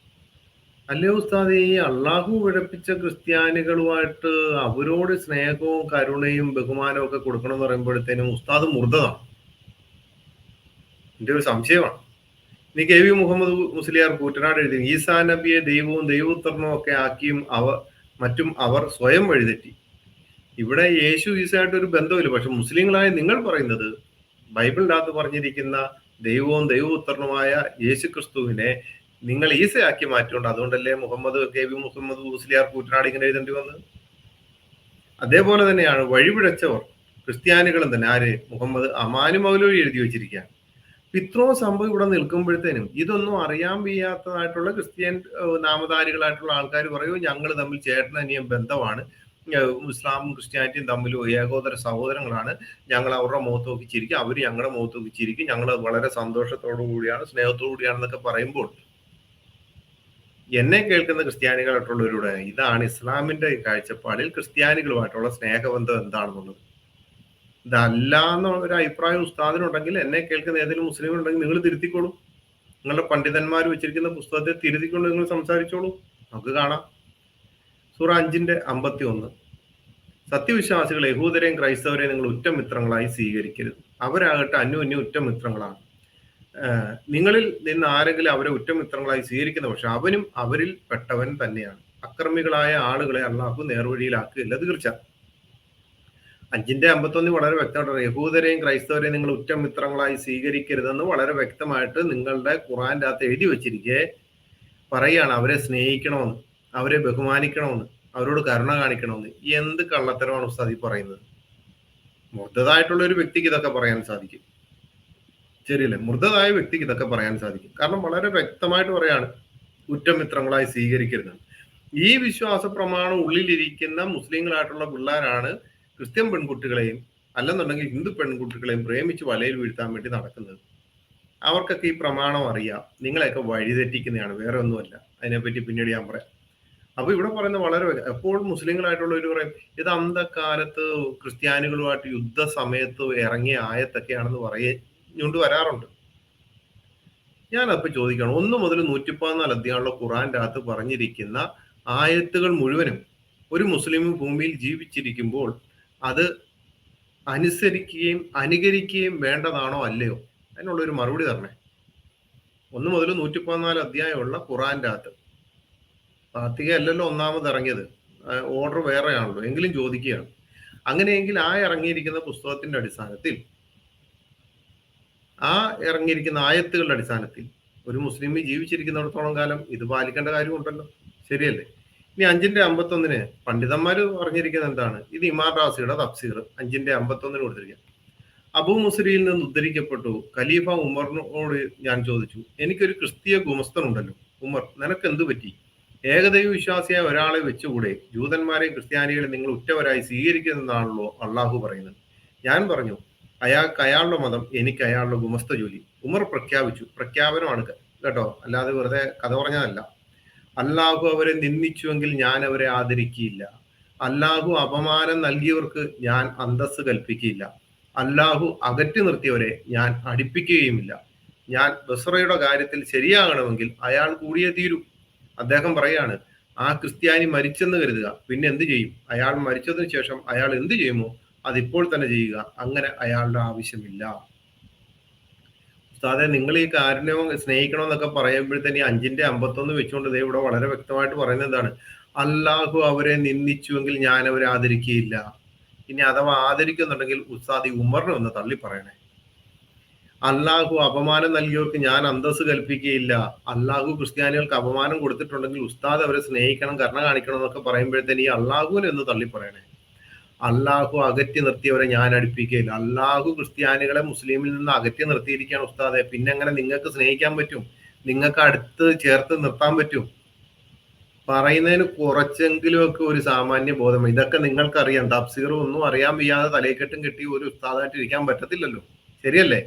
[SPEAKER 1] അല്ലേ ഉസ്താദ്, ഈ അള്ളാഹു പിഴപ്പിച്ച ക്രിസ്ത്യാനികളുമായിട്ട് അവരോട് സ്നേഹവും കരുണയും ബഹുമാനവും ഒക്കെ കൊടുക്കണം എന്ന് പറയുമ്പോഴത്തേനും ഉസ്താദ് മുർദതാണ്. എന്റെ ഒരു സംശയമാണ്. ഇനി കെ വി മുഹമ്മദ് മുസ്ലിയാർ കൂറ്റനാട് എഴുതി, ഈസാ നബിയെ ദൈവവും ദൈവോത്തരണവും ഒക്കെ ആക്കിയും മറ്റും അവർ സ്വയം വഴിതെറ്റി. ഇവിടെ യേശു ഈസയായിട്ട് ഒരു ബന്ധമില്ല. പക്ഷെ മുസ്ലിങ്ങളായ നിങ്ങൾ പറയുന്നത് ബൈബിളിനകത്ത് പറഞ്ഞിരിക്കുന്ന ദൈവവും ദൈവോത്തരണവുമായ യേശു ക്രിസ്തുവിനെ നിങ്ങൾ ഈസയാക്കി മാറ്റിയുണ്ട്. അതുകൊണ്ടല്ലേ കെ വി മുഹമ്മദ് മുസ്ലിയാർ കൂറ്റനാട് ഇങ്ങനെ എഴുതേണ്ടി വന്നത്? അതേപോലെ തന്നെയാണ് വഴിപിഴച്ചവർ ക്രിസ്ത്യാനികളും തന്നെ. ആര്? മുഹമ്മദ് അമാനു മൗലവി എഴുതി വെച്ചിരിക്കുകയാണ്. ഇത്രയും സംഭവം ഇവിടെ നിൽക്കുമ്പോഴത്തേനും ഇതൊന്നും അറിയാൻ വയ്യാത്തതായിട്ടുള്ള ക്രിസ്ത്യൻ നാമധാരികളായിട്ടുള്ള ആൾക്കാർ പറയൂ ഞങ്ങൾ തമ്മിൽ ചേട്ടനനിയം ബന്ധമാണ്, ഇസ്ലാമും ക്രിസ്ത്യാനിറ്റിയും തമ്മിലും ഏകോദര സഹോദരങ്ങളാണ്, ഞങ്ങൾ അവരുടെ മുഖത്ത് നോക്കി ചിരിക്കും, അവർ ഞങ്ങളുടെ മുഖത്ത് നോക്കി ചിരിക്കും, ഞങ്ങൾ വളരെ സന്തോഷത്തോടു കൂടിയാണ്, സ്നേഹത്തോടു കൂടിയാണെന്നൊക്കെ പറയുമ്പോൾ എന്നെ കേൾക്കുന്ന ക്രിസ്ത്യാനികളായിട്ടുള്ളവരുടെ ഇതാണ് ഇസ്ലാമിന്റെ കാഴ്ചപ്പാടിൽ ക്രിസ്ത്യാനികളുമായിട്ടുള്ള സ്നേഹബന്ധം എന്താണെന്നുള്ളത്. ഇതല്ല എന്നൊരു അഭിപ്രായം ഉസ്താദിനുണ്ടെങ്കിൽ, എന്നെ കേൾക്കുന്ന ഏതെങ്കിലും മുസ്ലിം ഉണ്ടെങ്കിൽ നിങ്ങൾ തിരുത്തിക്കോളൂ. നിങ്ങളുടെ പണ്ഡിതന്മാർ വെച്ചിരിക്കുന്ന പുസ്തകത്തെ തിരുത്തിക്കൊണ്ട് നിങ്ങൾ സംസാരിച്ചോളൂ. നമുക്ക് കാണാം. സൂറ 5-51. സത്യവിശ്വാസികൾ യഹൂദരെയും ക്രൈസ്തവരെയും നിങ്ങൾ ഉറ്റമിത്രങ്ങളായി സ്വീകരിക്കരുത്. അവരാകട്ടെ അന്യോന്യം ഉറ്റമിത്രങ്ങളാണ്. നിങ്ങളിൽ നിന്ന് ആരെങ്കിലും അവരെ ഉറ്റമിത്രങ്ങളായി സ്വീകരിക്കുന്ന പക്ഷെ അവനും അവരിൽ പെട്ടവൻ തന്നെയാണ്. അക്രമികളായ ആളുകളെ അള്ളാഹു നേർവഴിയിലാക്കുകയില്ല, തീർച്ച. 5-51 വളരെ വ്യക്തമായിട്ട് യഹൂദരെയും ക്രൈസ്തവരെയും നിങ്ങൾ ഉറ്റമിത്രങ്ങളായി സ്വീകരിക്കരുതെന്ന് വളരെ വ്യക്തമായിട്ട് നിങ്ങളുടെ ഖുറാന്റെ അകത്ത് എഴുതി വെച്ചിരിക്കെ പറയുകയാണ് അവരെ സ്നേഹിക്കണമെന്ന്, അവരെ ബഹുമാനിക്കണമെന്ന്, അവരോട് കരുണ കാണിക്കണമെന്ന്. എന്ത് കള്ളത്തരമാണ് ഉസ്താദി പറയുന്നത്? മുർത്തതായിട്ടുള്ള ഒരു വ്യക്തിക്ക് ഇതൊക്കെ പറയാൻ സാധിക്കും, ശരിയല്ലേ? മുർത്തതായ വ്യക്തിക്ക് ഇതൊക്കെ പറയാൻ സാധിക്കും. കാരണം വളരെ വ്യക്തമായിട്ട് പറയാണ് ഉറ്റമിത്രങ്ങളായി സ്വീകരിക്കരുത്. ഈ വിശ്വാസ പ്രമാണം ഉള്ളിലിരിക്കുന്ന മുസ്ലിങ്ങളായിട്ടുള്ള പിള്ളേരാണ് ക്രിസ്ത്യൻ പെൺകുട്ടികളെയും അല്ലെന്നുണ്ടെങ്കിൽ ഹിന്ദു പെൺകുട്ടികളെയും പ്രേമിച്ച് വലയിൽ വീഴ്ത്താൻ വേണ്ടി നടക്കുന്നത്. അവർക്കൊക്കെ ഈ പ്രമാണം അറിയാം. നിങ്ങളെയൊക്കെ വഴിതെറ്റിക്കുന്നതാണ്, വേറെ ഒന്നുമല്ല. അതിനെപ്പറ്റി പിന്നീട് ഞാൻ പറയാം. അപ്പൊ ഇവിടെ പറയുന്നത് വളരെ എപ്പോഴും മുസ്ലിങ്ങളായിട്ടുള്ളവർ പറയും ഇത് അന്ധകാലത്ത് ക്രിസ്ത്യാനികളുമായിട്ട് യുദ്ധ സമയത്ത് ഇറങ്ങിയ ആയത്തൊക്കെയാണെന്ന് പറഞ്ഞുകൊണ്ട് വരാറുണ്ട്. ഞാനപ്പോ ചോദിക്കണം, 1 മുതൽ 114 അധ്യായമുള്ള ഖുറാന്റെ അകത്ത് പറഞ്ഞിരിക്കുന്ന ആയത്തുകൾ മുഴുവനും ഒരു മുസ്ലിം ഭൂമിയിൽ ജീവിച്ചിരിക്കുമ്പോൾ അത് അനുസരിക്കുകയും അനുകരിക്കുകയും വേണ്ടതാണോ അല്ലയോ? അതിനുള്ള ഒരു മറുപടി തരണേ. 1 മുതൽ 114 അധ്യായമുള്ള ഖുറാന്റെ അകത്ത് ഫാത്തിഹ അല്ലല്ലോ ഒന്നാമത് ഇറങ്ങിയത്, ഓർഡർ വേറെയാണല്ലോ, എങ്കിലും ചോദിക്കുകയാണ്. അങ്ങനെയെങ്കിൽ ആ ഇറങ്ങിയിരിക്കുന്ന പുസ്തകത്തിന്റെ അടിസ്ഥാനത്തിൽ, ആ ഇറങ്ങിയിരിക്കുന്ന ആയത്തുകളുടെ അടിസ്ഥാനത്തിൽ ഒരു മുസ്ലിം ജീവിച്ചിരിക്കുന്നിടത്തോളം കാലം ഇത് പാലിക്കേണ്ട കാര്യമുണ്ടല്ലോ, ശരിയല്ലേ? ഇനി 5-51 പണ്ഡിതന്മാര് പറഞ്ഞിരിക്കുന്നത് എന്താണ്? ഇത് ഇമാം റാസിയുടെ തഫ്സീർ 5-51 കൊടുത്തിരിക്കുക. അബൂ മുസ്ലിയിൽ നിന്ന് ഉദ്ധരിക്കപ്പെട്ടു, ഖലീഫ ഉമറിനോട് ഞാൻ ചോദിച്ചു, എനിക്കൊരു ക്രിസ്തീയ ഗുമസ്തൻ ഉണ്ടല്ലോ, ഉമർ നിനക്ക് എന്ത് പറ്റി? ഏകദൈവ വിശ്വാസിയായ ഒരാളെ വെച്ചുകൂടെ? ജൂതന്മാരെയും ക്രിസ്ത്യാനികളെയും നിങ്ങൾ ഉറ്റവരായി സ്വീകരിക്കുന്നതാണല്ലോ അള്ളാഹു പറയുന്നത്. ഞാൻ പറഞ്ഞു, അയാൾക്ക് അയാളുടെ മതം, എനിക്ക് അയാളുടെ ഗുമസ്ത ജോലി. ഉമർ പ്രഖ്യാപിച്ചു. പ്രഖ്യാപനമാണ് കേട്ടോ, അല്ലാതെ വെറുതെ കഥ പറഞ്ഞതല്ല. അല്ലാഹു അവരെ നിന്ദിച്ചുവെങ്കിൽ ഞാൻ അവരെ ആദരിക്കുകയില്ല. അല്ലാഹു അപമാനം നൽകിയവർക്ക് ഞാൻ അന്തസ്സ് കൽപ്പിക്കുകയില്ല. അല്ലാഹു അകറ്റി നിർത്തിയവരെ ഞാൻ അടുപ്പിക്കുകയുമില്ല. ഞാൻ ബസ്രയുടെ കാര്യത്തിൽ ശരിയാകണമെങ്കിൽ അയാൾ കൂടിയേ തീരൂ. അദ്ദേഹം പറയാണ്, ആ ക്രിസ്ത്യാനി മരിച്ചെന്ന് കരുതുക, പിന്നെ എന്ത് ചെയ്യും? അയാൾ മരിച്ചതിന് ശേഷം അയാൾ എന്ത് ചെയ്യുമോ അതിപ്പോൾ തന്നെ ചെയ്യുക. അങ്ങനെ അയാളുടെ ആവശ്യമില്ല. ഉസ്താദെ, നിങ്ങൾ ഈ കാരുണ്യവും സ്നേഹിക്കണമെന്നൊക്കെ പറയുമ്പോഴത്തേന് 5:51 വെച്ചുകൊണ്ട് ദേ ഇവിടെ വളരെ വ്യക്തമായിട്ട് പറയുന്നത് എന്താണ്? അല്ലാഹു അവരെ നിന്ദിച്ചുവെങ്കിൽ ഞാൻ അവരെ ആദരിക്കുകയില്ല. ഇനി അഥവാ ആദരിക്കുന്നുണ്ടെങ്കിൽ ഉസ്താദ് ഈ ഉമറിനെ ഒന്ന് തള്ളി പറയണേ. അല്ലാഹു അപമാനം നൽകിയവർക്ക് ഞാൻ അന്തസ്സ് കൽപ്പിക്കുകയില്ല. അല്ലാഹു ക്രിസ്ത്യാനികൾക്ക് അപമാനം കൊടുത്തിട്ടുണ്ടെങ്കിൽ ഉസ്താദ് അവരെ സ്നേഹിക്കണം, കരുണ കാണിക്കണം എന്നൊക്കെ പറയുമ്പോഴത്തേന് ഈ അല്ലാഹുവിനെ ഒന്ന് തള്ളി പറയണേ. അല്ലാഹു അകറ്റി നിർത്തിയവരെ ഞാൻ അടുപ്പിക്കുകയില്ല. അല്ലാഹു ക്രിസ്ത്യാനികളെ മുസ്ലിമിൽ നിന്ന് അകറ്റി നിർത്തിയിരിക്കുകയാണ് ഉസ്താദെ. പിന്നെ എങ്ങനെ നിങ്ങൾക്ക് സ്നേഹിക്കാൻ പറ്റും? നിങ്ങൾക്ക് അടുത്ത് ചേർത്ത് നിർത്താൻ പറ്റും? പറയുന്നതിന് കുറച്ചെങ്കിലും ഒക്കെ ഒരു സാമാന്യ ബോധം. ഇതൊക്കെ നിങ്ങൾക്കറിയാം. തഫ്സീറും ഒന്നും അറിയാൻ വയ്യാതെ തലയെക്കെട്ടും കെട്ടി ഒരു ഉസ്താദായിട്ട് ഇരിക്കാൻ പറ്റത്തില്ലല്ലോ, ശരിയല്ലേ?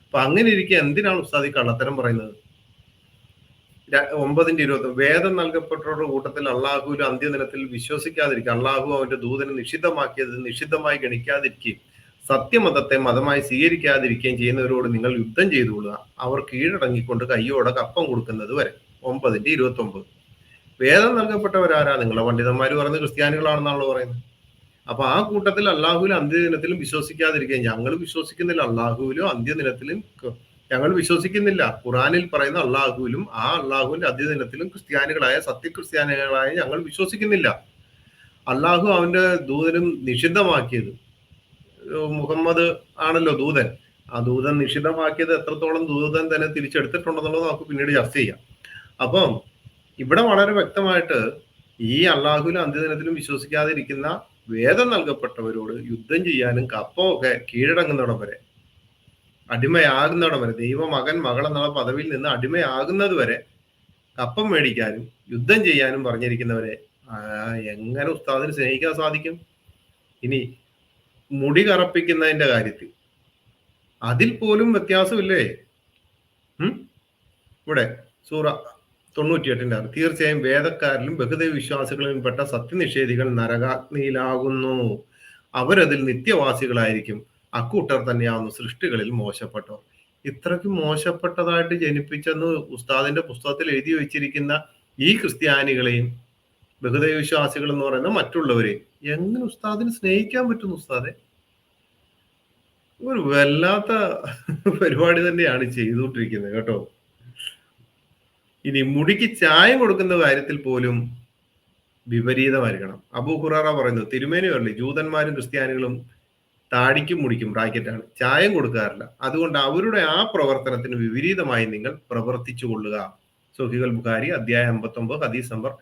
[SPEAKER 1] അപ്പൊ അങ്ങനെ ഇരിക്കുക എന്തിനാണ് ഉസ്താദ് ഈ കള്ളത്തരം പറയുന്നത്? 9:20 വേദം നൽകപ്പെട്ടവരുടെ കൂട്ടത്തിൽ അള്ളാഹുവിന്റെ അന്ത്യദിനത്തിൽ വിശ്വസിക്കാതിരിക്കുക, അള്ളാഹു അവന്റെ ദൂതനെ നിഷിദ്ധമാക്കിയത് നിഷിദ്ധമായി ഗണിക്കാതിരിക്കുകയും സത്യമതത്തെ മതമായി സ്വീകരിക്കാതിരിക്കുകയും ചെയ്യുന്നവരോട് നിങ്ങൾ യുദ്ധം ചെയ്തുകൊള്ളുക, അവർ കീഴടങ്ങിക്കൊണ്ട് കയ്യോടെ കപ്പം കൊടുക്കുന്നത് വരെ. 9:29 വേദം നൽകപ്പെട്ടവരാരാ? നിങ്ങളെ പണ്ഡിതന്മാർ പറയുന്നത് ക്രിസ്ത്യാനികളാണെന്നാണല്ലോ പറയുന്നത്. അപ്പൊ ആ കൂട്ടത്തിൽ അള്ളാഹുവിലും അന്ത്യദിനത്തിലും വിശ്വസിക്കാതിരിക്കുക. ഞങ്ങൾ വിശ്വസിക്കുന്നില്ല അള്ളാഹുവിലും അന്ത്യദിനത്തിലും, ഞങ്ങൾ വിശ്വസിക്കുന്നില്ല ഖുറാനിൽ പറയുന്ന അള്ളാഹുവിലും ആ അള്ളാഹുവിന്റെ അന്ത്യദിനത്തിലും ക്രിസ്ത്യാനികളായ സത്യക്രിസ്ത്യാനികളായ ഞങ്ങൾ വിശ്വസിക്കുന്നില്ല. അള്ളാഹു അവന്റെ ദൂതനും നിഷിദ്ധമാക്കിയത്, മുഹമ്മദ് ആണല്ലോ ദൂതൻ, ആ ദൂതൻ നിഷിദ്ധമാക്കിയത് എത്രത്തോളം ദൂതൻ തന്നെ തിരിച്ചെടുത്തിട്ടുണ്ടെന്നുള്ളത് നമുക്ക് പിന്നീട് ചർച്ച ചെയ്യാം. അപ്പം ഇവിടെ വളരെ വ്യക്തമായിട്ട് ഈ അള്ളാഹുവിലും അന്ത്യദിനത്തിലും വിശ്വസിക്കാതിരിക്കുന്ന വേദം നൽകപ്പെട്ടവരോട് യുദ്ധം ചെയ്യാനും കപ്പമൊക്കെ കീഴടങ്ങുന്നിടം വരെ, അടിമയാകുന്നിടം വരെ, ദൈവമകൻ മകൾ എന്നുള്ള പദവിയിൽ നിന്ന് അടിമയാകുന്നത് വരെ കപ്പം മേടിക്കാനും യുദ്ധം ചെയ്യാനും പറഞ്ഞിരിക്കുന്നവരെ എങ്ങനെ ഉസ്താദിന് സ്നേഹിക്കാൻ സാധിക്കും? ഇനി മുടി കറപ്പിക്കുന്നതിന്റെ കാര്യത്തിൽ അതിൽ പോലും വ്യത്യാസമില്ലേ? ഇവിടെ സൂറ 98 തീർച്ചയായും വേദക്കാരിലും ബഹുദൈവ വിശ്വാസികളിലും പെട്ട സത്യനിഷേധികൾ നരകാഗ്നിയിലാകുന്നു, അവരതിൽ നിത്യവാസികളായിരിക്കും, അക്കൂട്ടർ തന്നെയാവുന്നു സൃഷ്ടികളിൽ മോശപ്പെട്ടവർ. ഇത്രയ്ക്ക് മോശപ്പെട്ടതായിട്ട് ജനിപ്പിച്ചെന്ന് ഉസ്താദിന്റെ പുസ്തകത്തിൽ എഴുതി വെച്ചിരിക്കുന്ന ഈ ക്രിസ്ത്യാനികളെയും ബഹുദൈവ വിശ്വാസികൾ എന്ന് പറയുന്ന മറ്റുള്ളവരെയും എങ്ങനെ ഉസ്താദിന് സ്നേഹിക്കാൻ പറ്റുന്നു? ഉസ്താദെ, ഒരു വല്ലാത്ത പരിപാടി തന്നെയാണ് ചെയ്തുകൊണ്ടിരിക്കുന്നത് കേട്ടോ. ഇനി മുടിക്ക് ചായം കൊടുക്കുന്ന കാര്യത്തിൽ പോലും വിപരീതമായിരിക്കണം. അബൂ ഹുറൈറ പറയുന്നു, തിരുമേനി പറയില്ലേ, ജൂതന്മാരും ക്രിസ്ത്യാനികളും താടിക്കും മുടിക്കും ബ്രാക്കറ്റാണ് ചായം കൊടുക്കാറില്ല, അതുകൊണ്ട് അവരുടെ ആ പ്രവർത്തനത്തിന് വിപരീതമായി നിങ്ങൾ പ്രവർത്തിച്ചു കൊള്ളുക. സഹീഹുൽ ബുഖാരി അധ്യായം 59 ഹദീസ് നമ്പർ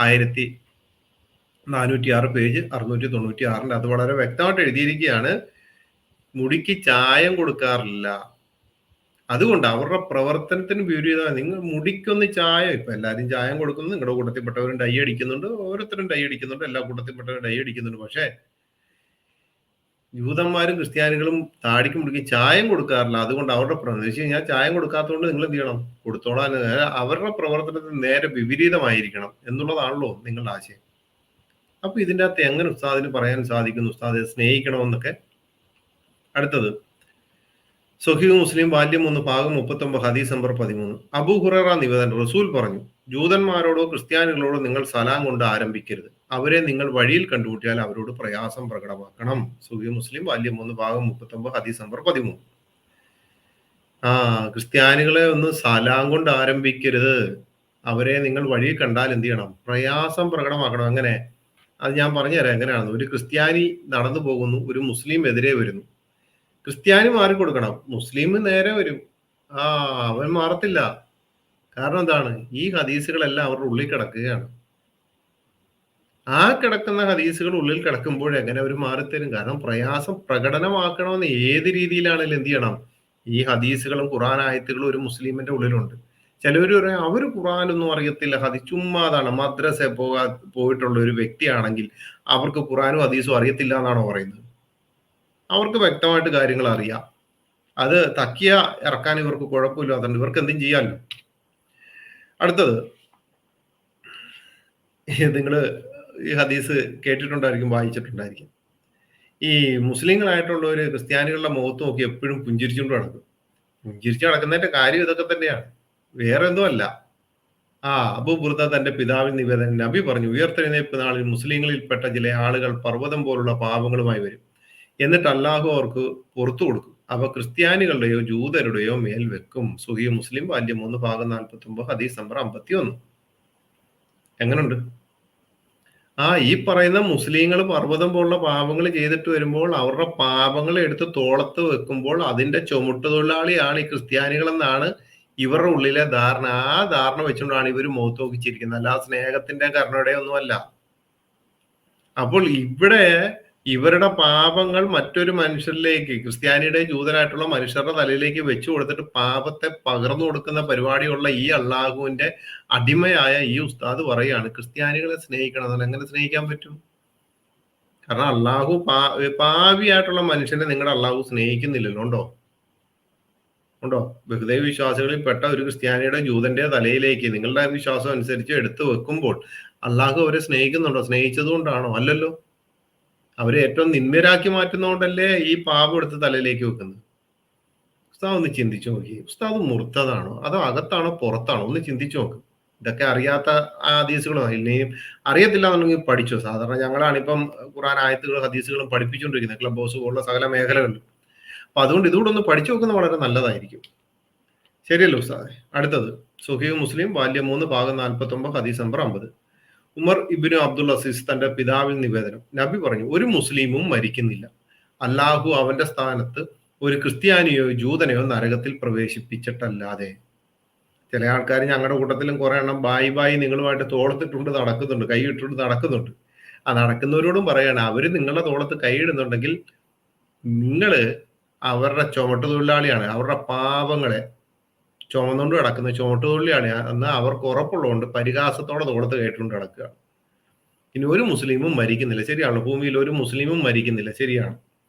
[SPEAKER 1] 1406 പേജ് 696. അത് വളരെ വ്യക്തമായിട്ട് എഴുതിയിരിക്കുകയാണ്, മുടിക്ക് ചായം കൊടുക്കാറില്ല, അതുകൊണ്ട് അവരുടെ പ്രവർത്തനത്തിന് വിപരീതമായി നിങ്ങൾ മുടിക്കൊന്ന് ചായം, ഇപ്പൊ എല്ലാവരും ചായം കൊടുക്കുന്നു, നിങ്ങളുടെ കൂട്ടത്തിൽപ്പെട്ടവരും ഡൈ അടിക്കുന്നുണ്ട്, ഓരോരുത്തരും ഡൈ അടിക്കുന്നുണ്ട്, എല്ലാ കൂട്ടത്തിൽപ്പെട്ടവരും ഡൈ അടിക്കുന്നുണ്ട്. പക്ഷെ ജൂതന്മാരും ക്രിസ്ത്യാനികളും താടിക്കും മുടിക്കും ചായം കൊടുക്കാറില്ല, അതുകൊണ്ട് അവരുടെ പ്രവർത്തനം ഞാൻ ചായം കൊടുക്കാത്തതുകൊണ്ട് നിങ്ങൾ എന്ത് ചെയ്യണം? കൊടുത്തോളാൻ. അവരുടെ പ്രവർത്തനത്തിന് നേരെ വിപരീതമായിരിക്കണം എന്നുള്ളതാണല്ലോ നിങ്ങളുടെ ആശയം. അപ്പൊ ഇതിൻ്റെ അകത്ത് എങ്ങനെ ഉസ്താദിന് പറയാൻ സാധിക്കുന്നു ഉസ്താദെ സ്നേഹിക്കണമെന്നൊക്കെ? അടുത്തത് സഹീഹ് മുസ്ലിം വാല്യം 1 ഭാഗം 39 ഹദീസ് നമ്പർ 13. അബൂ ഹുറൈറ നിവേദനം, റസൂൽ പറഞ്ഞു, ജൂതന്മാരോടോ ക്രിസ്ത്യാനികളോടോ നിങ്ങൾ സലാം കൊണ്ട് ആരംഭിക്കരുത്, അവരെ നിങ്ങൾ വഴിയിൽ കണ്ടുമുട്ടിയാൽ അവരോട് പ്രയാസം പ്രകടമാക്കണം. സഹീഹ് മുസ്ലിം വാല്യം 1 ഭാഗം 39 ഹദീസ് നമ്പർ 13. ക്രിസ്ത്യാനികളെ ഒന്ന് സലാം കൊണ്ട് ആരംഭിക്കരുത്, അവരെ നിങ്ങൾ വഴിയിൽ കണ്ടാൽ എന്ത് ചെയ്യണം? പ്രയാസം പ്രകടമാക്കണം. അങ്ങനെ അത് ഞാൻ പറഞ്ഞുതരാം എങ്ങനെയാണെന്ന്. ഒരു ക്രിസ്ത്യാനി നടന്നു പോകുന്നു, ഒരു മുസ്ലിം എതിരെ വരുന്നു, ക്രിസ്ത്യാനി മാറിക്കൊടുക്കണം, മുസ്ലിം നേരെ വരും, അവൻ മാറത്തില്ല. കാരണം എന്താണ്? ഈ ഹദീസുകളെല്ലാം അവരുടെ ഉള്ളിൽ കിടക്കുകയാണ്. ആ കിടക്കുന്ന ഹദീസുകൾ ഉള്ളിൽ കിടക്കുമ്പോൾ എങ്ങനെ അവർ മാറിത്തരും? കാരണം പ്രയാസം പ്രകടനമാക്കണമെന്ന് ഏത് രീതിയിലാണെങ്കിലും എന്ത് ചെയ്യണം? ഈ ഹദീസുകളും ഖുർആൻ ആയത്തുകളും ഒരു മുസ്ലിമിന്റെ ഉള്ളിലുണ്ട്. ചിലവർ പറയാം അവർ ഖുറാനൊന്നും അറിയത്തില്ല, ചുമ്മാതാണ്, മദ്രസ പോയിട്ടുള്ള ഒരു വ്യക്തിയാണെങ്കിൽ അവർക്ക് ഖുറാനും ഹദീസും അറിയത്തില്ല എന്നാണോ പറയുന്നത്? അവർക്ക് വ്യക്തമായിട്ട് കാര്യങ്ങൾ അറിയാം. അത് തക്കിയ ഇറക്കാൻ ഇവർക്ക് കുഴപ്പമില്ലാത്തതുകൊണ്ട് ഇവർക്ക് എന്തും ചെയ്യാമല്ലോ. അടുത്തത്, നിങ്ങൾ ഈ ഹദീസ് കേട്ടിട്ടുണ്ടായിരിക്കും, വായിച്ചിട്ടുണ്ടായിരിക്കും. ഈ മുസ്ലിങ്ങളായിട്ടുള്ളവര് ക്രിസ്ത്യാനികളുടെ മുഖത്ത് നോക്കി എപ്പോഴും പുഞ്ചിരിച്ചുകൊണ്ട് നടക്കും. പുഞ്ചിരിച്ചു നടക്കുന്നതിന്റെ കാര്യം ഇതൊക്കെ തന്നെയാണ്, വേറെ ഒന്നും അല്ല. അബൂ ബുർദ തന്റെ പിതാവിൽ നിവേദനം, നബി പറഞ്ഞു, ഉയർത്തെഴുന്നേൽപ്പ് നാളിൽ മുസ്ലിങ്ങളിൽപ്പെട്ട ചില ആളുകൾ പർവ്വതം പോലുള്ള പാപങ്ങളുമായി വരും. എന്നിട്ട് അല്ലാഹു അവർക്ക് പുറത്തു കൊടുക്കും. അവ ക്രിസ്ത്യാനികളുടെയോ ജൂതരുടെയോ മേൽ വെക്കും. സുഹീഹ് മുസ്ലിം വാല്യം 3 ഭാഗം 49, ഹദീസ് നമ്പർ 51. എങ്ങനുണ്ട്? ഈ പറയുന്ന മുസ്ലിങ്ങൾ പർവ്വതം പോലുള്ള പാപങ്ങൾ ചെയ്തിട്ട് വരുമ്പോൾ അവരുടെ പാപങ്ങൾ എടുത്ത് തോളത്ത് വെക്കുമ്പോൾ അതിന്റെ ചുമട്ടുതൊഴിലാളിയാണ് ഈ ക്രിസ്ത്യാനികളെന്നാണ് ഇവരുടെ ഉള്ളിലെ ധാരണ. ആ ധാരണ വെച്ചുകൊണ്ടാണ് ഇവർ മുഖത്ത് നോക്കിച്ചിരിക്കുന്നത്, അല്ല സ്നേഹത്തിന്റെ കരുണയുടെ ഒന്നുമല്ല. അപ്പോൾ ഇവിടെ ഇവരുടെ പാപങ്ങൾ മറ്റൊരു മനുഷ്യരിലേക്ക്, ക്രിസ്ത്യാനിയുടെ ജൂതനായിട്ടുള്ള മനുഷ്യരുടെ തലയിലേക്ക് വെച്ചു കൊടുത്തിട്ട് പാപത്തെ പകർന്നു കൊടുക്കുന്ന പരിപാടിയുള്ള ഈ അള്ളാഹുവിന്റെ അടിമയായ ഈ ഉസ്താദ് പറയാണ് ക്രിസ്ത്യാനികളെ സ്നേഹിക്കണം. എങ്ങനെ സ്നേഹിക്കാൻ പറ്റും? കാരണം അള്ളാഹു പാവിയായിട്ടുള്ള മനുഷ്യനെ നിങ്ങളുടെ അള്ളാഹു സ്നേഹിക്കുന്നില്ലല്ലോ. ഉണ്ടോ? ബഹുദൈവ വിശ്വാസികളിൽ പെട്ട ഒരു ക്രിസ്ത്യാനിയുടെ ജൂതന്റെ തലയിലേക്ക് നിങ്ങളുടെ വിശ്വാസം അനുസരിച്ച് എടുത്തു വെക്കുമ്പോൾ അള്ളാഹു അവരെ സ്നേഹിക്കുന്നുണ്ടോ? സ്നേഹിച്ചതുകൊണ്ടാണോ? അല്ലല്ലോ. അവരെ ഏറ്റവും നിന്ദരാക്കി മാറ്റുന്നതുകൊണ്ടല്ലേ ഈ പാപം എടുത്ത് തലയിലേക്ക് വെക്കുന്നത്. ഉസ്താദ് ഒന്ന് ചിന്തിച്ചു നോക്കി, ഉസ്താദ് മുർത്തതാണോ അതോ അകത്താണോ പുറത്താണോ? ഒന്ന് ചിന്തിച്ചു നോക്ക്. ഇതൊക്കെ അറിയാത്ത ഹദീസുകളോ ഇനിയും അറിയത്തില്ല എന്നുണ്ടെങ്കിൽ പഠിച്ചോ. സാധാരണ ഞങ്ങളാണിപ്പം ഖുർആൻ ആയത്തുകളും ഹദീസുകളും പഠിപ്പിച്ചുകൊണ്ടിരിക്കുന്നത് ക്ലബ് ഹൗസ് പോലുള്ള സകല മേഖലകളിലും. അപ്പൊ അതുകൊണ്ട് ഇതുകൂടെ ഒന്ന് പഠിച്ചു നോക്കുന്നത് വളരെ നല്ലതായിരിക്കും. ശരിയല്ലോ ഉസ്താദെ? അടുത്തത്, സുഹീഹ് മുസ്ലിം വാല്യം 3 ഭാഗം 49, ഹദീസ് നമ്പർ 50. ഉമർ ഇബ്നു അബ്ദുൽ അസീസ് തന്റെ പിതാവിൽ നിവേദനം, നബി പറഞ്ഞു, ഒരു മുസ്ലിമും മരിക്കുന്നില്ല, അല്ലാഹു അവന്റെ സ്ഥാനത്ത് ഒരു ക്രിസ്ത്യാനിയോ ജൂതനെയോ നരകത്തിൽ പ്രവേശിപ്പിച്ചിട്ടല്ലാതെ. ചില ആൾക്കാർ ഞങ്ങളുടെ കൂട്ടത്തിലും കുറെ എണ്ണം ബായി നിങ്ങളുമായിട്ട് തോളത്തിട്ടുണ്ട് നടക്കുന്നുണ്ട്, കൈ ഇട്ടുകൊണ്ട് നടക്കുന്നുണ്ട്. നടക്കുന്നവരോടും പറയാണ്, അവര് നിങ്ങളുടെ തോളത്ത് കൈയിടുന്നുണ്ടെങ്കിൽ നിങ്ങള് അവരുടെ ചുമട്ടുതൊഴിലാളിയാണ്, അവരുടെ പാപങ്ങളെ ചുമന്നുകൊണ്ട് കിടക്കുന്ന ചുമട്ടുതൊഴിലാണ് എന്ന് അവർക്ക് ഉറപ്പുള്ളതുകൊണ്ട് പരിഹാസത്തോടെ തോളത്ത് കയറ്റുകൊണ്ട് കിടക്കുക. ഇനി ഒരു മുസ്ലിമും മരിക്കുന്നില്ല, ശരിയാണ്. ഭൂമിയിൽ ഒരു മുസ്ലിമും മരിക്കുന്നില്ല, ശരിയാണ്.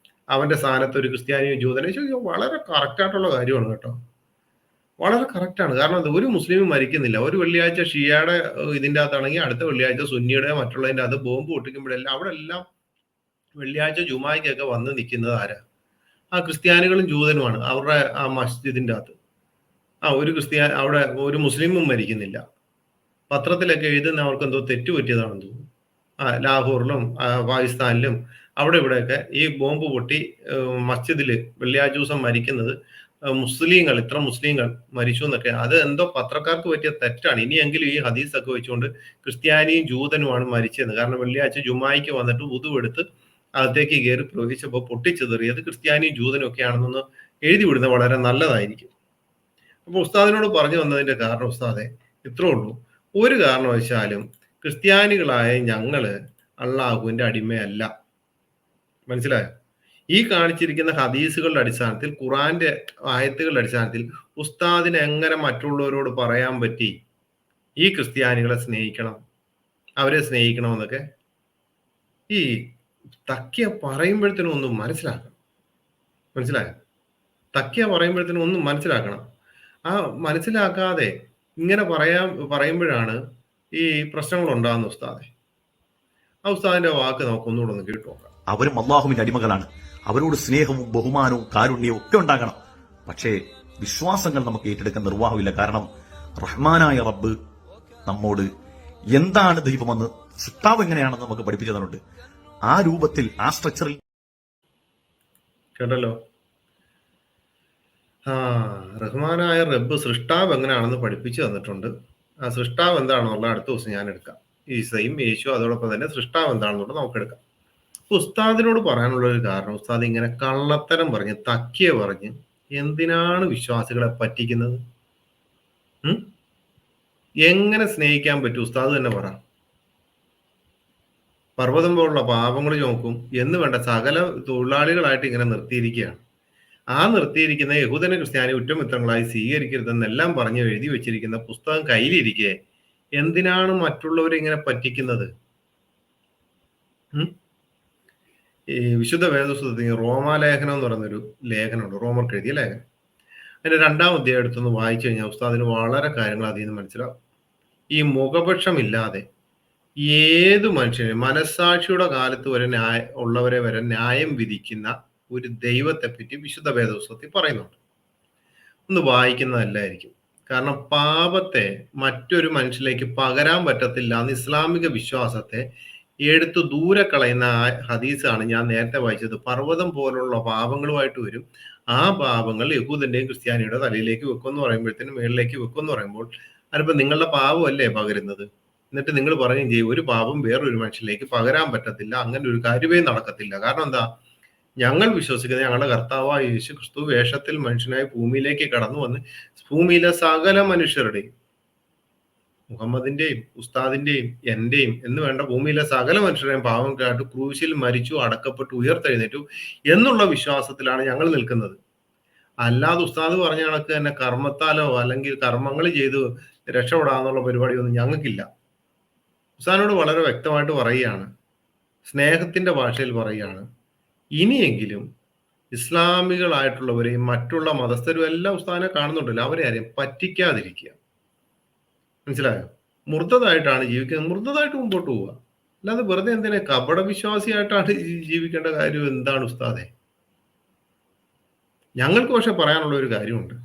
[SPEAKER 1] അവന്റെ സ്ഥാനത്ത് ഒരു ക്രിസ്ത്യാനിയോ ജൂതനോ, വളരെ കറക്റ്റായിട്ടുള്ള കാര്യമാണ് കേട്ടോ, വളരെ കറക്റ്റാണ്. കാരണം അത് ഒരു മുസ്ലിമും മരിക്കുന്നില്ല. ഒരു വെള്ളിയാഴ്ച ഷിയയുടെ ഇതിൻ്റെ അകത്താണെങ്കിൽ അടുത്ത വെള്ളിയാഴ്ച സുന്നിയുടെ മറ്റുള്ളതിൻ്റെ അത് ബോംബ് പൊട്ടിക്കുമ്പോഴെല്ലാം അവിടെ എല്ലാം വെള്ളിയാഴ്ച ജുമായ്ക്കൊക്കെ വന്ന് നിൽക്കുന്നത് ആരാ? ക്രിസ്ത്യാനികളും ജൂതനുമാണ് അവരുടെ ആ മസ്ജിദിന്റെ അകത്ത്. ഒരു അവിടെ ഒരു മുസ്ലിമും മരിക്കുന്നില്ല. പത്രത്തിലൊക്കെ എഴുതുന്ന അവർക്ക് എന്തോ തെറ്റുപറ്റിയതാണെന്ന് തോന്നുന്നു. ലാഹോറിലും പാകിസ്ഥാനിലും അവിടെ ഇവിടെയൊക്കെ ഈ ബോംബ് പൊട്ടി മസ്ജിദില് വെള്ളിയാഴ്ച ദിവസം മരിക്കുന്നത് മുസ്ലിങ്ങൾ, ഇത്ര മുസ്ലിങ്ങൾ മരിച്ചു എന്നൊക്കെ, അത് എന്തോ പത്രക്കാർക്ക് പറ്റിയ തെറ്റാണ്. ഇനിയെങ്കിലും ഈ ഹദീസൊക്കെ വെച്ചുകൊണ്ട് ക്രിസ്ത്യാനിയും ജൂതനുമാണ് മരിച്ചത്. കാരണം വെള്ളിയാഴ്ച ജുമായിക്ക് വന്നിട്ട് ഉതുവെടുത്ത് അകത്തേക്ക് കയറി പ്രവേശിച്ചപ്പോൾ പൊട്ടിച്ചെറിയത് ക്രിസ്ത്യാനിയും ജൂതനും ഒക്കെ ആണെന്നൊന്ന് എഴുതി വിടുന്നത് വളരെ നല്ലതായിരിക്കും. അപ്പൊ ഉസ്താദിനോട് പറഞ്ഞു വന്നതിന്റെ കാരണം, ഉസ്താദെ ഇത്രേ ഉള്ളൂ, ഒരു കാരണവശാലും ക്രിസ്ത്യാനികളായ ഞങ്ങള് അള്ളാഹുവിന്റെ അടിമയല്ല. മനസ്സിലായോ? ഈ കാണിച്ചിരിക്കുന്ന ഹദീസുകളുടെ അടിസ്ഥാനത്തിൽ, ഖുറാന്റെ ആയത്തുകളുടെ അടിസ്ഥാനത്തിൽ ഉസ്താദിന് എങ്ങനെ മറ്റുള്ളവരോട് പറയാൻ പറ്റി ഈ ക്രിസ്ത്യാനികളെ സ്നേഹിക്കണം, അവരെ സ്നേഹിക്കണമെന്നൊക്കെ? ഈ തക്കിയ പറയുമ്പോഴത്തേനും ഒന്നും മനസ്സിലാക്കണം. മനസ്സിലായോ? തക്കിയ പറയുമ്പോഴത്തേനും ഒന്നും മനസ്സിലാക്കണം. മനസ്സിലാക്കാതെ ഇങ്ങനെ പറയുമ്പോഴാണ് ഈ പ്രശ്നങ്ങൾ ഉണ്ടാകുന്ന ഉസ്താദെ. ഉസ്താദിന്റെ വാക്ക് നമുക്ക് ഒന്നുകൂടെ ഒന്ന് കേട്ടു നോക്കാം.
[SPEAKER 2] അവരും അള്ളാഹുവിന്റെ അടിമകളാണ്. അവരോട് സ്നേഹവും ബഹുമാനവും കാരുണ്യവും ഒക്കെ ഉണ്ടാകണം. പക്ഷേ വിശ്വാസങ്ങൾ നമുക്ക് ഏറ്റെടുക്കാൻ നിർവാഹമില്ല. കാരണം റഹ്മാനായ റബ്ബ് നമ്മോട് എന്താണ് ദൈവമെന്ന്, സൃഷ്ടാവ് എങ്ങനെയാണെന്ന് നമുക്ക് പഠിപ്പിച്ചു തന്നിട്ടുണ്ട്. ആ രൂപത്തിൽ, ആ സ്ട്രക്ചറിൽ
[SPEAKER 1] കേട്ടല്ലോ. റഹ്മാനായ റബ്ബ് സൃഷ്ടാവ് എങ്ങനെയാണെന്ന് പഠിപ്പിച്ചു തന്നിട്ടുണ്ട്. ആ സൃഷ്ടാവ് എന്താണെന്നുള്ള അടുത്ത ദിവസം ഞാൻ എടുക്കാം. ഈസയും യേശു അതോടൊപ്പം തന്നെ സൃഷ്ടാവ് എന്താണെന്നുള്ളത് നമുക്ക് എടുക്കാം. ഉസ്താദിനോട് പറയാനുള്ള ഒരു കാരണം, ഉസ്താദ് ഇങ്ങനെ കള്ളത്തരം പറഞ്ഞ് തക്കിയ പറഞ്ഞ് എന്തിനാണ് വിശ്വാസികളെ പറ്റിക്കുന്നത്? എങ്ങനെ സ്നേഹിക്കാൻ പറ്റും? ഉസ്താദ് തന്നെ പറ. പർവ്വതം പോലുള്ള പാപങ്ങൾ നോക്കും എന്ന് വേണ്ട സകല തൊഴിലാളികളായിട്ട് ഇങ്ങനെ നിർത്തിയിരിക്കുകയാണ്. ആ നിർത്തിയിരിക്കുന്ന യഹൂദന ക്രിസ്ത്യാനി ഉറ്റമിത്രങ്ങളായി സ്വീകരിക്കരുതെന്നെല്ലാം പറഞ്ഞ് എഴുതി വെച്ചിരിക്കുന്ന പുസ്തകം കയ്യിലിരിക്കെ എന്തിനാണ് മറ്റുള്ളവരെ ഇങ്ങനെ പറ്റിക്കുന്നത്? ഈ വിശുദ്ധ വേദപുസ്തകത്തിൽ റോമാലേഖനം എന്ന് പറയുന്നൊരു ലേഖനമുണ്ട്, റോമർക്ക് എഴുതിയ ലേഖനം. അതിന്റെ 2-ാം അധ്യായം എടുത്തൊന്ന് വായിച്ചു കഴിഞ്ഞാൽ ഉസ്താദിന് വളരെ കാര്യങ്ങൾ അതിൽ നിന്ന് മനസ്സിലാവും. ഈ മുഖപക്ഷമില്ലാതെ ഏത് മനുഷ്യനും മനസ്സാക്ഷിയുടെ കാലത്ത് വരെ ഉള്ളവരെ വരെ ന്യായം വിധിക്കുന്ന ഒരു ദൈവത്തെ പറ്റി വിശുദ്ധ വേദപുസ്തകത്തിൽ പറയുന്നുണ്ട്. ഒന്ന് വായിക്കുന്നതല്ലായിരിക്കും. കാരണം പാപത്തെ മറ്റൊരു മനുഷ്യനിലേക്ക് പകരാൻ പറ്റത്തില്ല എന്ന് ഇസ്ലാമിക വിശ്വാസത്തെ എടുത്ത് ദൂരെ കളയുന്ന ആ ഹദീസാണ് ഞാൻ നേരത്തെ വായിച്ചത്. പർവ്വതം പോലുള്ള പാപങ്ങളുമായിട്ട് വരും, ആ പാപങ്ങൾ യഹൂദന്റെയും ക്രിസ്ത്യാനിയുടെ തലയിലേക്ക് വെക്കുമെന്ന് പറയുമ്പോഴത്തേനും മേളിലേക്ക് വെക്കുമെന്ന് പറയുമ്പോൾ അതിപ്പോ നിങ്ങളുടെ പാപമല്ലേ പകരുന്നത്? എന്നിട്ട് നിങ്ങൾ പറയുകയും ചെയ്യും ഒരു പാപം വേറൊരു മനുഷ്യനിലേക്ക് പകരാൻ പറ്റത്തില്ല, അങ്ങനെ ഒരു കാര്യമേ നടക്കത്തില്ല. കാരണം എന്താ? ഞങ്ങൾ വിശ്വസിക്കുന്നത് ഞങ്ങളുടെ കർത്താവായ യേശു ക്രിസ്തു വേഷത്തിൽ മനുഷ്യനായി ഭൂമിയിലേക്ക് കടന്നു വന്ന് ഭൂമിയിലെ സകല മനുഷ്യരുടെയും, മുഹമ്മദിന്റെയും ഉസ്താദിന്റെയും എന്റെയും എന്ന് വേണ്ട ഭൂമിയിലെ സകല മനുഷ്യരുടെയും പാവം കേട്ട് ക്രൂശിൽ മരിച്ചു, അടക്കപ്പെട്ടു, ഉയർത്തെഴുന്നേറ്റു എന്നുള്ള വിശ്വാസത്തിലാണ് ഞങ്ങൾ നിൽക്കുന്നത്. അല്ലാതെ ഉസ്താദ് പറഞ്ഞ കണക്ക് തന്നെ കർമ്മത്താലോ അല്ലെങ്കിൽ കർമ്മങ്ങൾ ചെയ്ത് രക്ഷപ്പെടാന്നുള്ള പരിപാടിയൊന്നും ഞങ്ങൾക്കില്ല. ഉസ്താദിനോട് വളരെ വ്യക്തമായിട്ട് പറയുകയാണ്, സ്നേഹത്തിന്റെ ഭാഷയിൽ പറയുകയാണ്, ഇനിയെങ്കിലും ഇസ്ലാമികളായിട്ടുള്ളവരെയും മറ്റുള്ള മതസ്ഥരും എല്ലാം ഉസ്താദിനെ കാണുന്നുണ്ടല്ലോ, അവരെ ആരെയും പറ്റിക്കാതിരിക്കുക. മനസ്സിലായോ? മുർത്തതായിട്ടാണ് ജീവിക്കുന്നത്, മുർത്തതായിട്ട് മുമ്പോട്ട് പോവുക. അല്ലാതെ വെറുതെ എന്തിനാ കപട വിശ്വാസിയായിട്ടാണ് ജീവിക്കേണ്ട കാര്യം എന്താണ് ഉസ്താദെ? ഞങ്ങൾക്ക് പക്ഷെ പറയാനുള്ള ഒരു കാര്യമുണ്ട്.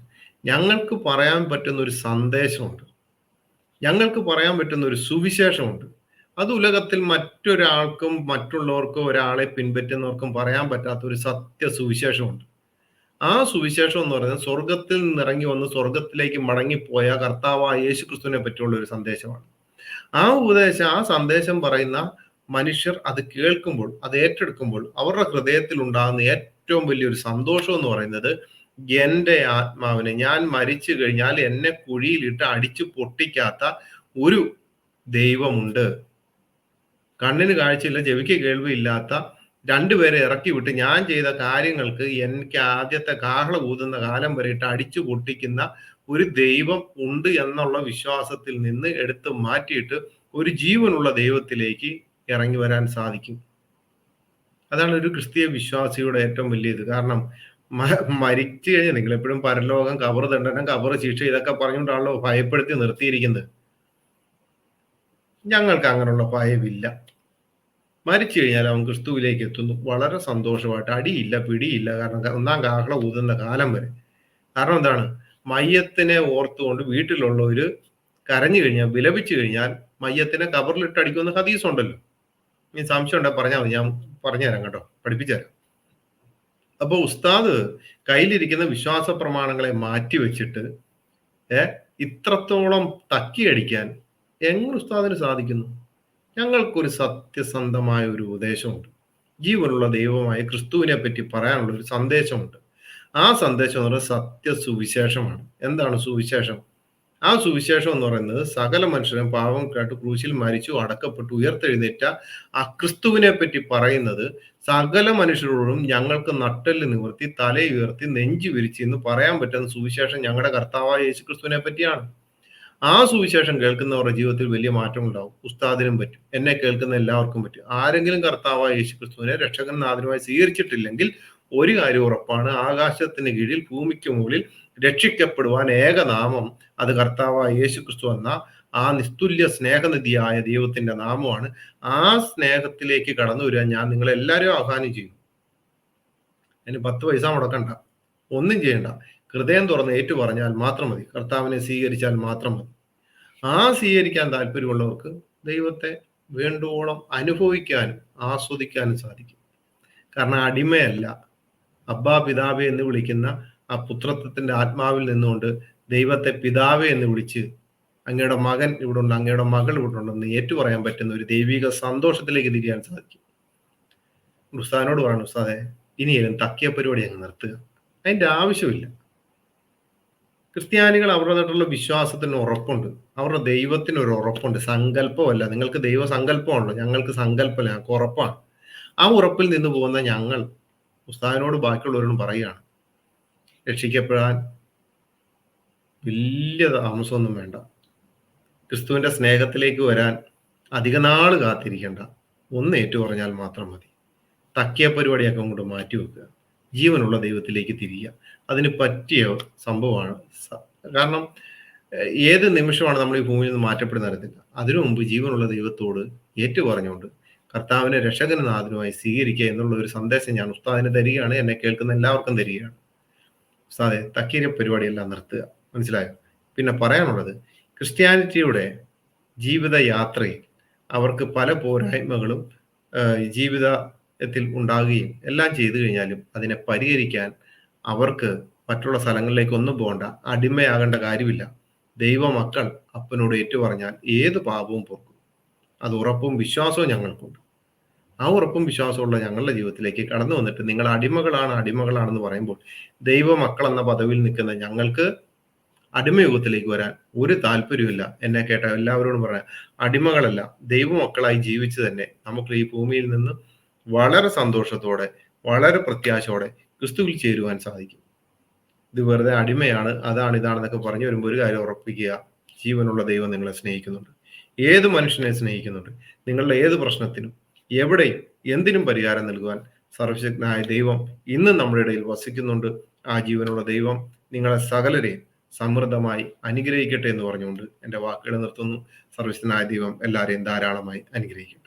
[SPEAKER 1] ഞങ്ങൾക്ക് പറയാൻ പറ്റുന്ന ഒരു സന്ദേശമുണ്ട്, ഞങ്ങൾക്ക് പറയാൻ പറ്റുന്ന ഒരു സുവിശേഷമുണ്ട്. അത് ഉലകത്തിൽ മറ്റൊരാൾക്കും മറ്റുള്ളവർക്കും ഒരാളെ പിൻപറ്റുന്നവർക്കും പറയാൻ പറ്റാത്ത ഒരു സത്യ സുവിശേഷമുണ്ട്. ആ സുവിശേഷം എന്ന് പറയുന്നത് സ്വർഗത്തിൽ നിന്നിറങ്ങി വന്ന് സ്വർഗത്തിലേക്ക് മടങ്ങിപ്പോയ കർത്താവായ യേശു ക്രിസ്തുവിനെ പറ്റിയുള്ള ഒരു സന്ദേശമാണ്. ആ ഉപദേശം, ആ സന്ദേശം പറയുന്ന മനുഷ്യർ അത് കേൾക്കുമ്പോൾ, അത് ഏറ്റെടുക്കുമ്പോൾ അവരുടെ ഹൃദയത്തിൽ ഉണ്ടാകുന്ന ഏറ്റവും വലിയൊരു സന്തോഷം എന്ന് പറയുന്നത്, എന്റെ ആത്മാവിനെ ഞാൻ മരിച്ചു കഴിഞ്ഞാൽ എന്നെ കുഴിയിലിട്ട് അടിച്ചു പൊട്ടിക്കാത്ത ഒരു ദൈവമുണ്ട്. കണ്ണിന് കാഴ്ചയില്ല, ചെവിക്ക് കേൾവിയില്ലാത്ത രണ്ടുപേരെ ഇറക്കി വിട്ട് ഞാൻ ചെയ്ത കാര്യങ്ങൾക്ക് എനിക്ക് ആദ്യത്തെ കാഹള ഊതുന്ന കാലം വരെ ഇട്ട് അടിച്ചു പൊട്ടിക്കുന്ന ഒരു ദൈവം ഉണ്ട് എന്നുള്ള വിശ്വാസത്തിൽ നിന്ന് എടുത്ത് മാറ്റിയിട്ട് ഒരു ജീവനുള്ള ദൈവത്തിലേക്ക് ഇറങ്ങി വരാൻ സാധിക്കും. അതാണ് ഒരു ക്രിസ്തീയ വിശ്വാസിയുടെ ഏറ്റവും വലിയ ഇത്. കാരണം മരിച്ചു കഴിഞ്ഞാൽ നിങ്ങൾ എപ്പോഴും പരലോകം, കബർ ദണ്ഡനം, കബർ ശിക്ഷ ഇതൊക്കെ പറഞ്ഞുകൊണ്ടാണല്ലോ ഭയപ്പെടുത്തി നിർത്തിയിരിക്കുന്നത്. ഞങ്ങൾക്ക് അങ്ങനെയുള്ള ഭയമില്ല. മരിച്ചു കഴിഞ്ഞാൽ അവൻ ക്രിസ്തുവിലേക്ക് എത്തുന്നു, വളരെ സന്തോഷമായിട്ട്, അടിയില്ല പിടിയില്ല. കാരണം 1-ാം കാഹള ഊതുന്ന കാലം വരെ. കാരണം എന്താണ്? മയ്യത്തിനെ ഓർത്തുകൊണ്ട് വീട്ടിലുള്ളവര് കരഞ്ഞു കഴിഞ്ഞാൽ, വിലപിച്ചു കഴിഞ്ഞാൽ മയ്യത്തിനെ കബറിലിട്ട് അടിക്കുന്ന ഹദീസ് ഉണ്ടല്ലോ. ഇനി സംശയം ഉണ്ടെങ്കിൽ പറഞ്ഞാൽ മതി, ഞാൻ പറഞ്ഞുതരാം കേട്ടോ, പഠിപ്പിച്ചുതരാം. അപ്പൊ ഉസ്താദ് കയ്യിലിരിക്കുന്ന വിശ്വാസ പ്രമാണങ്ങളെ മാറ്റി വെച്ചിട്ട് ഇത്രത്തോളം തക്കിയടിക്കാൻ എങ്ങനെ ഉസ്താദിന് സാധിക്കുന്നു? ഞങ്ങൾക്കൊരു സത്യസന്ധമായ ഒരു ഉപദേശമുണ്ട്, ജീവനുള്ള ദൈവമായ ക്രിസ്തുവിനെ പറ്റി പറയാനുള്ള ഒരു സന്ദേശമുണ്ട്. ആ സന്ദേശം എന്ന് പറയുന്നത് സത്യ സുവിശേഷമാണ്. എന്താണ് സുവിശേഷം? ആ സുവിശേഷം എന്ന് പറയുന്നത് സകല മനുഷ്യരും പാവം കേട്ട് ക്രൂശിൽ മരിച്ചു, അടക്കപ്പെട്ടു, ഉയർത്തെഴുന്നേറ്റ ആ ക്രിസ്തുവിനെ പറ്റി പറയുന്നത് സകല മനുഷ്യരോടും ഞങ്ങൾക്ക് നട്ടെല്ല് നിവർത്തി, തലയുയർത്തി, നെഞ്ചു വിരിച്ച് എന്ന് പറയാൻ പറ്റുന്ന സുവിശേഷം ഞങ്ങളുടെ കർത്താവായ യേശു ക്രിസ്തുവിനെ പറ്റിയാണ്. ആ സുവിശേഷം കേൾക്കുന്നവരുടെ ജീവിതത്തിൽ വലിയ മാറ്റം ഉണ്ടാവും. ഉസ്താദിനും പറ്റും, എന്നെ കേൾക്കുന്ന എല്ലാവർക്കും പറ്റും. ആരെങ്കിലും കർത്താവായ യേശു ക്രിസ്തുവിനെ രക്ഷകൻ നാഥനുമായി സ്വീകരിച്ചിട്ടില്ലെങ്കിൽ ഒരു കാര്യം ഉറപ്പാണ്, ആകാശത്തിന് കീഴിൽ ഭൂമിക്ക് മുകളിൽ രക്ഷിക്കപ്പെടുവാൻ ഏകനാമം അത് കർത്താവായ യേശു ക്രിസ്തു എന്ന ആ നിസ്തുല്യ സ്നേഹനിധിയായ ദൈവത്തിന്റെ നാമമാണ്. ആ സ്നേഹത്തിലേക്ക് കടന്നു വരാൻ ഞാൻ നിങ്ങളെല്ലാവരും ആഹ്വാനം ചെയ്യും. അതിന് 10 പൈസ മുടക്കണ്ട, ഒന്നും ചെയ്യണ്ട. ഹൃദയം തുറന്ന് ഏറ്റു പറഞ്ഞാൽ മാത്രം മതി, കർത്താവിനെ സ്വീകരിച്ചാൽ മാത്രം മതി. ആ സ്വീകരിക്കാൻ താല്പര്യമുള്ളവർക്ക് ദൈവത്തെ വേണ്ടോളം അനുഭവിക്കാനും ആസ്വദിക്കാനും സാധിക്കും. കാരണം അടിമയല്ല, അബ്ബാ പിതാവേ എന്ന് വിളിക്കുന്ന ആ പുത്രത്വത്തിന്റെ ആത്മാവിൽ നിന്നുകൊണ്ട് ദൈവത്തെ പിതാവേ എന്ന് വിളിച്ച് അങ്ങയുടെ മകൻ ഇവിടെ ഉണ്ട്, അങ്ങയുടെ മകൾ ഇവിടെ ഉണ്ടെന്ന് ഏറ്റുപറയാൻ പറ്റുന്ന ഒരു ദൈവിക സന്തോഷത്തിലേക്ക് തിരിയാൻ സാധിക്കും. ഉസ്താദിനോട് പറയണം, ഉസ്താദെ ഇനിയും തക്കിയ പരിപാടി അങ്ങ് നിർത്തുക, അതിന്റെ ആവശ്യമില്ല. ക്രിസ്ത്യാനികൾ അവരുടേതായിട്ടുള്ള വിശ്വാസത്തിന് ഉറപ്പുണ്ട്, അവരുടെ ദൈവത്തിന് ഒരു ഉറപ്പുണ്ട്, സങ്കല്പമല്ല. നിങ്ങൾക്ക് ദൈവ സങ്കല്പമുണ്ടോ? ഞങ്ങൾക്ക് സങ്കല്പമല്ല, ഞങ്ങൾക്ക് ഉറപ്പാണ്. ആ ഉറപ്പിൽ നിന്ന് പോകുന്ന ഞങ്ങൾ ഉസ്താദിനോട് ബാക്കിയുള്ളവരോടും പറയുകയാണ്, രക്ഷിക്കപ്പെടാൻ വലിയ താമസമൊന്നും വേണ്ട. ക്രിസ്തുവിന്റെ സ്നേഹത്തിലേക്ക് വരാൻ അധിക നാൾ കാത്തിരിക്കേണ്ട. ഒന്ന് ഏറ്റു പറഞ്ഞാൽ മാത്രം മതി. തക്കിയ പരിപാടിയൊക്കെ അങ്ങോട്ട് മാറ്റി വെക്കുക. ജീവനുള്ള ദൈവത്തിലേക്ക് തിരിയുക. അതിന് പറ്റിയ സംഭവമാണ്. കാരണം ഏത് നിമിഷമാണ് നമ്മൾ ഈ ഭൂമിയിൽ നിന്ന് മാറ്റപ്പെടുന്ന അറിയത്തില്ല. അതിനു മുമ്പ് ജീവനുള്ള ദൈവത്തോട് ഏറ്റു പറഞ്ഞുകൊണ്ട് കർത്താവിനെ രക്ഷകനും നാഥനുമായി സ്വീകരിക്കുക എന്നുള്ള ഒരു സന്ദേശം ഞാൻ ഉസ്താദിന് തരികയാണ്. എന്നെ കേൾക്കുന്ന എല്ലാവർക്കും തരികയാണ്. ഉസ്താദെ, തക്കീര പരിപാടിയെല്ലാം നിർത്തുക. മനസ്സിലായോ? പിന്നെ പറയാനുള്ളത്, ക്രിസ്ത്യാനിറ്റിയുടെ ജീവിതയാത്രയിൽ അവർക്ക് പല പോരായ്മകളും ജീവിതത്തിൽ ഉണ്ടാകുകയും എല്ലാം ചെയ്തു കഴിഞ്ഞാലും അതിനെ പരിഹരിക്കാൻ അവർക്ക് മറ്റുള്ള സ്ഥലങ്ങളിലേക്ക് ഒന്നും പോകണ്ട, അടിമയാകേണ്ട കാര്യമില്ല. ദൈവമക്കൾ അപ്പനോട് ഏറ്റുപറഞ്ഞാൽ ഏത് പാപവും പൊറുക്കും. അത് ഉറപ്പും വിശ്വാസവും ഞങ്ങൾക്കുണ്ട്. ആ ഉറപ്പും വിശ്വാസമുള്ള ഞങ്ങളുടെ ജീവിതത്തിലേക്ക് കടന്നു വന്നിട്ട് നിങ്ങൾ അടിമകളാണെന്ന് പറയുമ്പോൾ ദൈവമക്കൾ എന്ന പദവിയിൽ നിൽക്കുന്ന ഞങ്ങൾക്ക് അടിമയുഗത്തിലേക്ക് വരാൻ ഒരു താല്പര്യമില്ല. എന്നെ കേട്ട എല്ലാവരോടും പറയാം, അടിമകളല്ല, ദൈവമക്കളായി ജീവിച്ച് തന്നെ നമുക്ക് ഈ ഭൂമിയിൽ നിന്ന് വളരെ സന്തോഷത്തോടെ വളരെ പ്രത്യാശയോടെ ക്രിസ്തുവിൽ ചേരുവാൻ സാധിക്കും. ഇത് വെറുതെ അടിമയാണ്, അതാണ് ഇതാണെന്നൊക്കെ പറഞ്ഞു വരുമ്പോൾ ഒരു കാര്യം ഉറപ്പിക്കുക, ജീവനുള്ള ദൈവം നിങ്ങളെ സ്നേഹിക്കുന്നുണ്ട്. ഏത് മനുഷ്യനെ സ്നേഹിക്കുന്നുണ്ട്. നിങ്ങളുടെ ഏത് പ്രശ്നത്തിനും എവിടെയും എന്തിനും പരിഹാരം നൽകുവാൻ സർവശക്തനായ ദൈവം ഇന്നും നമ്മുടെ ഇടയിൽ വസിക്കുന്നുണ്ട്. ആ ജീവനുള്ള ദൈവം നിങ്ങളെ സകലരെയും സമൃദ്ധമായി അനുഗ്രഹിക്കട്ടെ എന്ന് പറഞ്ഞുകൊണ്ട് എൻ്റെ വാക്കുകൾ നിർത്തുന്നു. സർവശക്തനായ ദൈവം എല്ലാവരെയും ധാരാളമായി അനുഗ്രഹിക്കട്ടെ.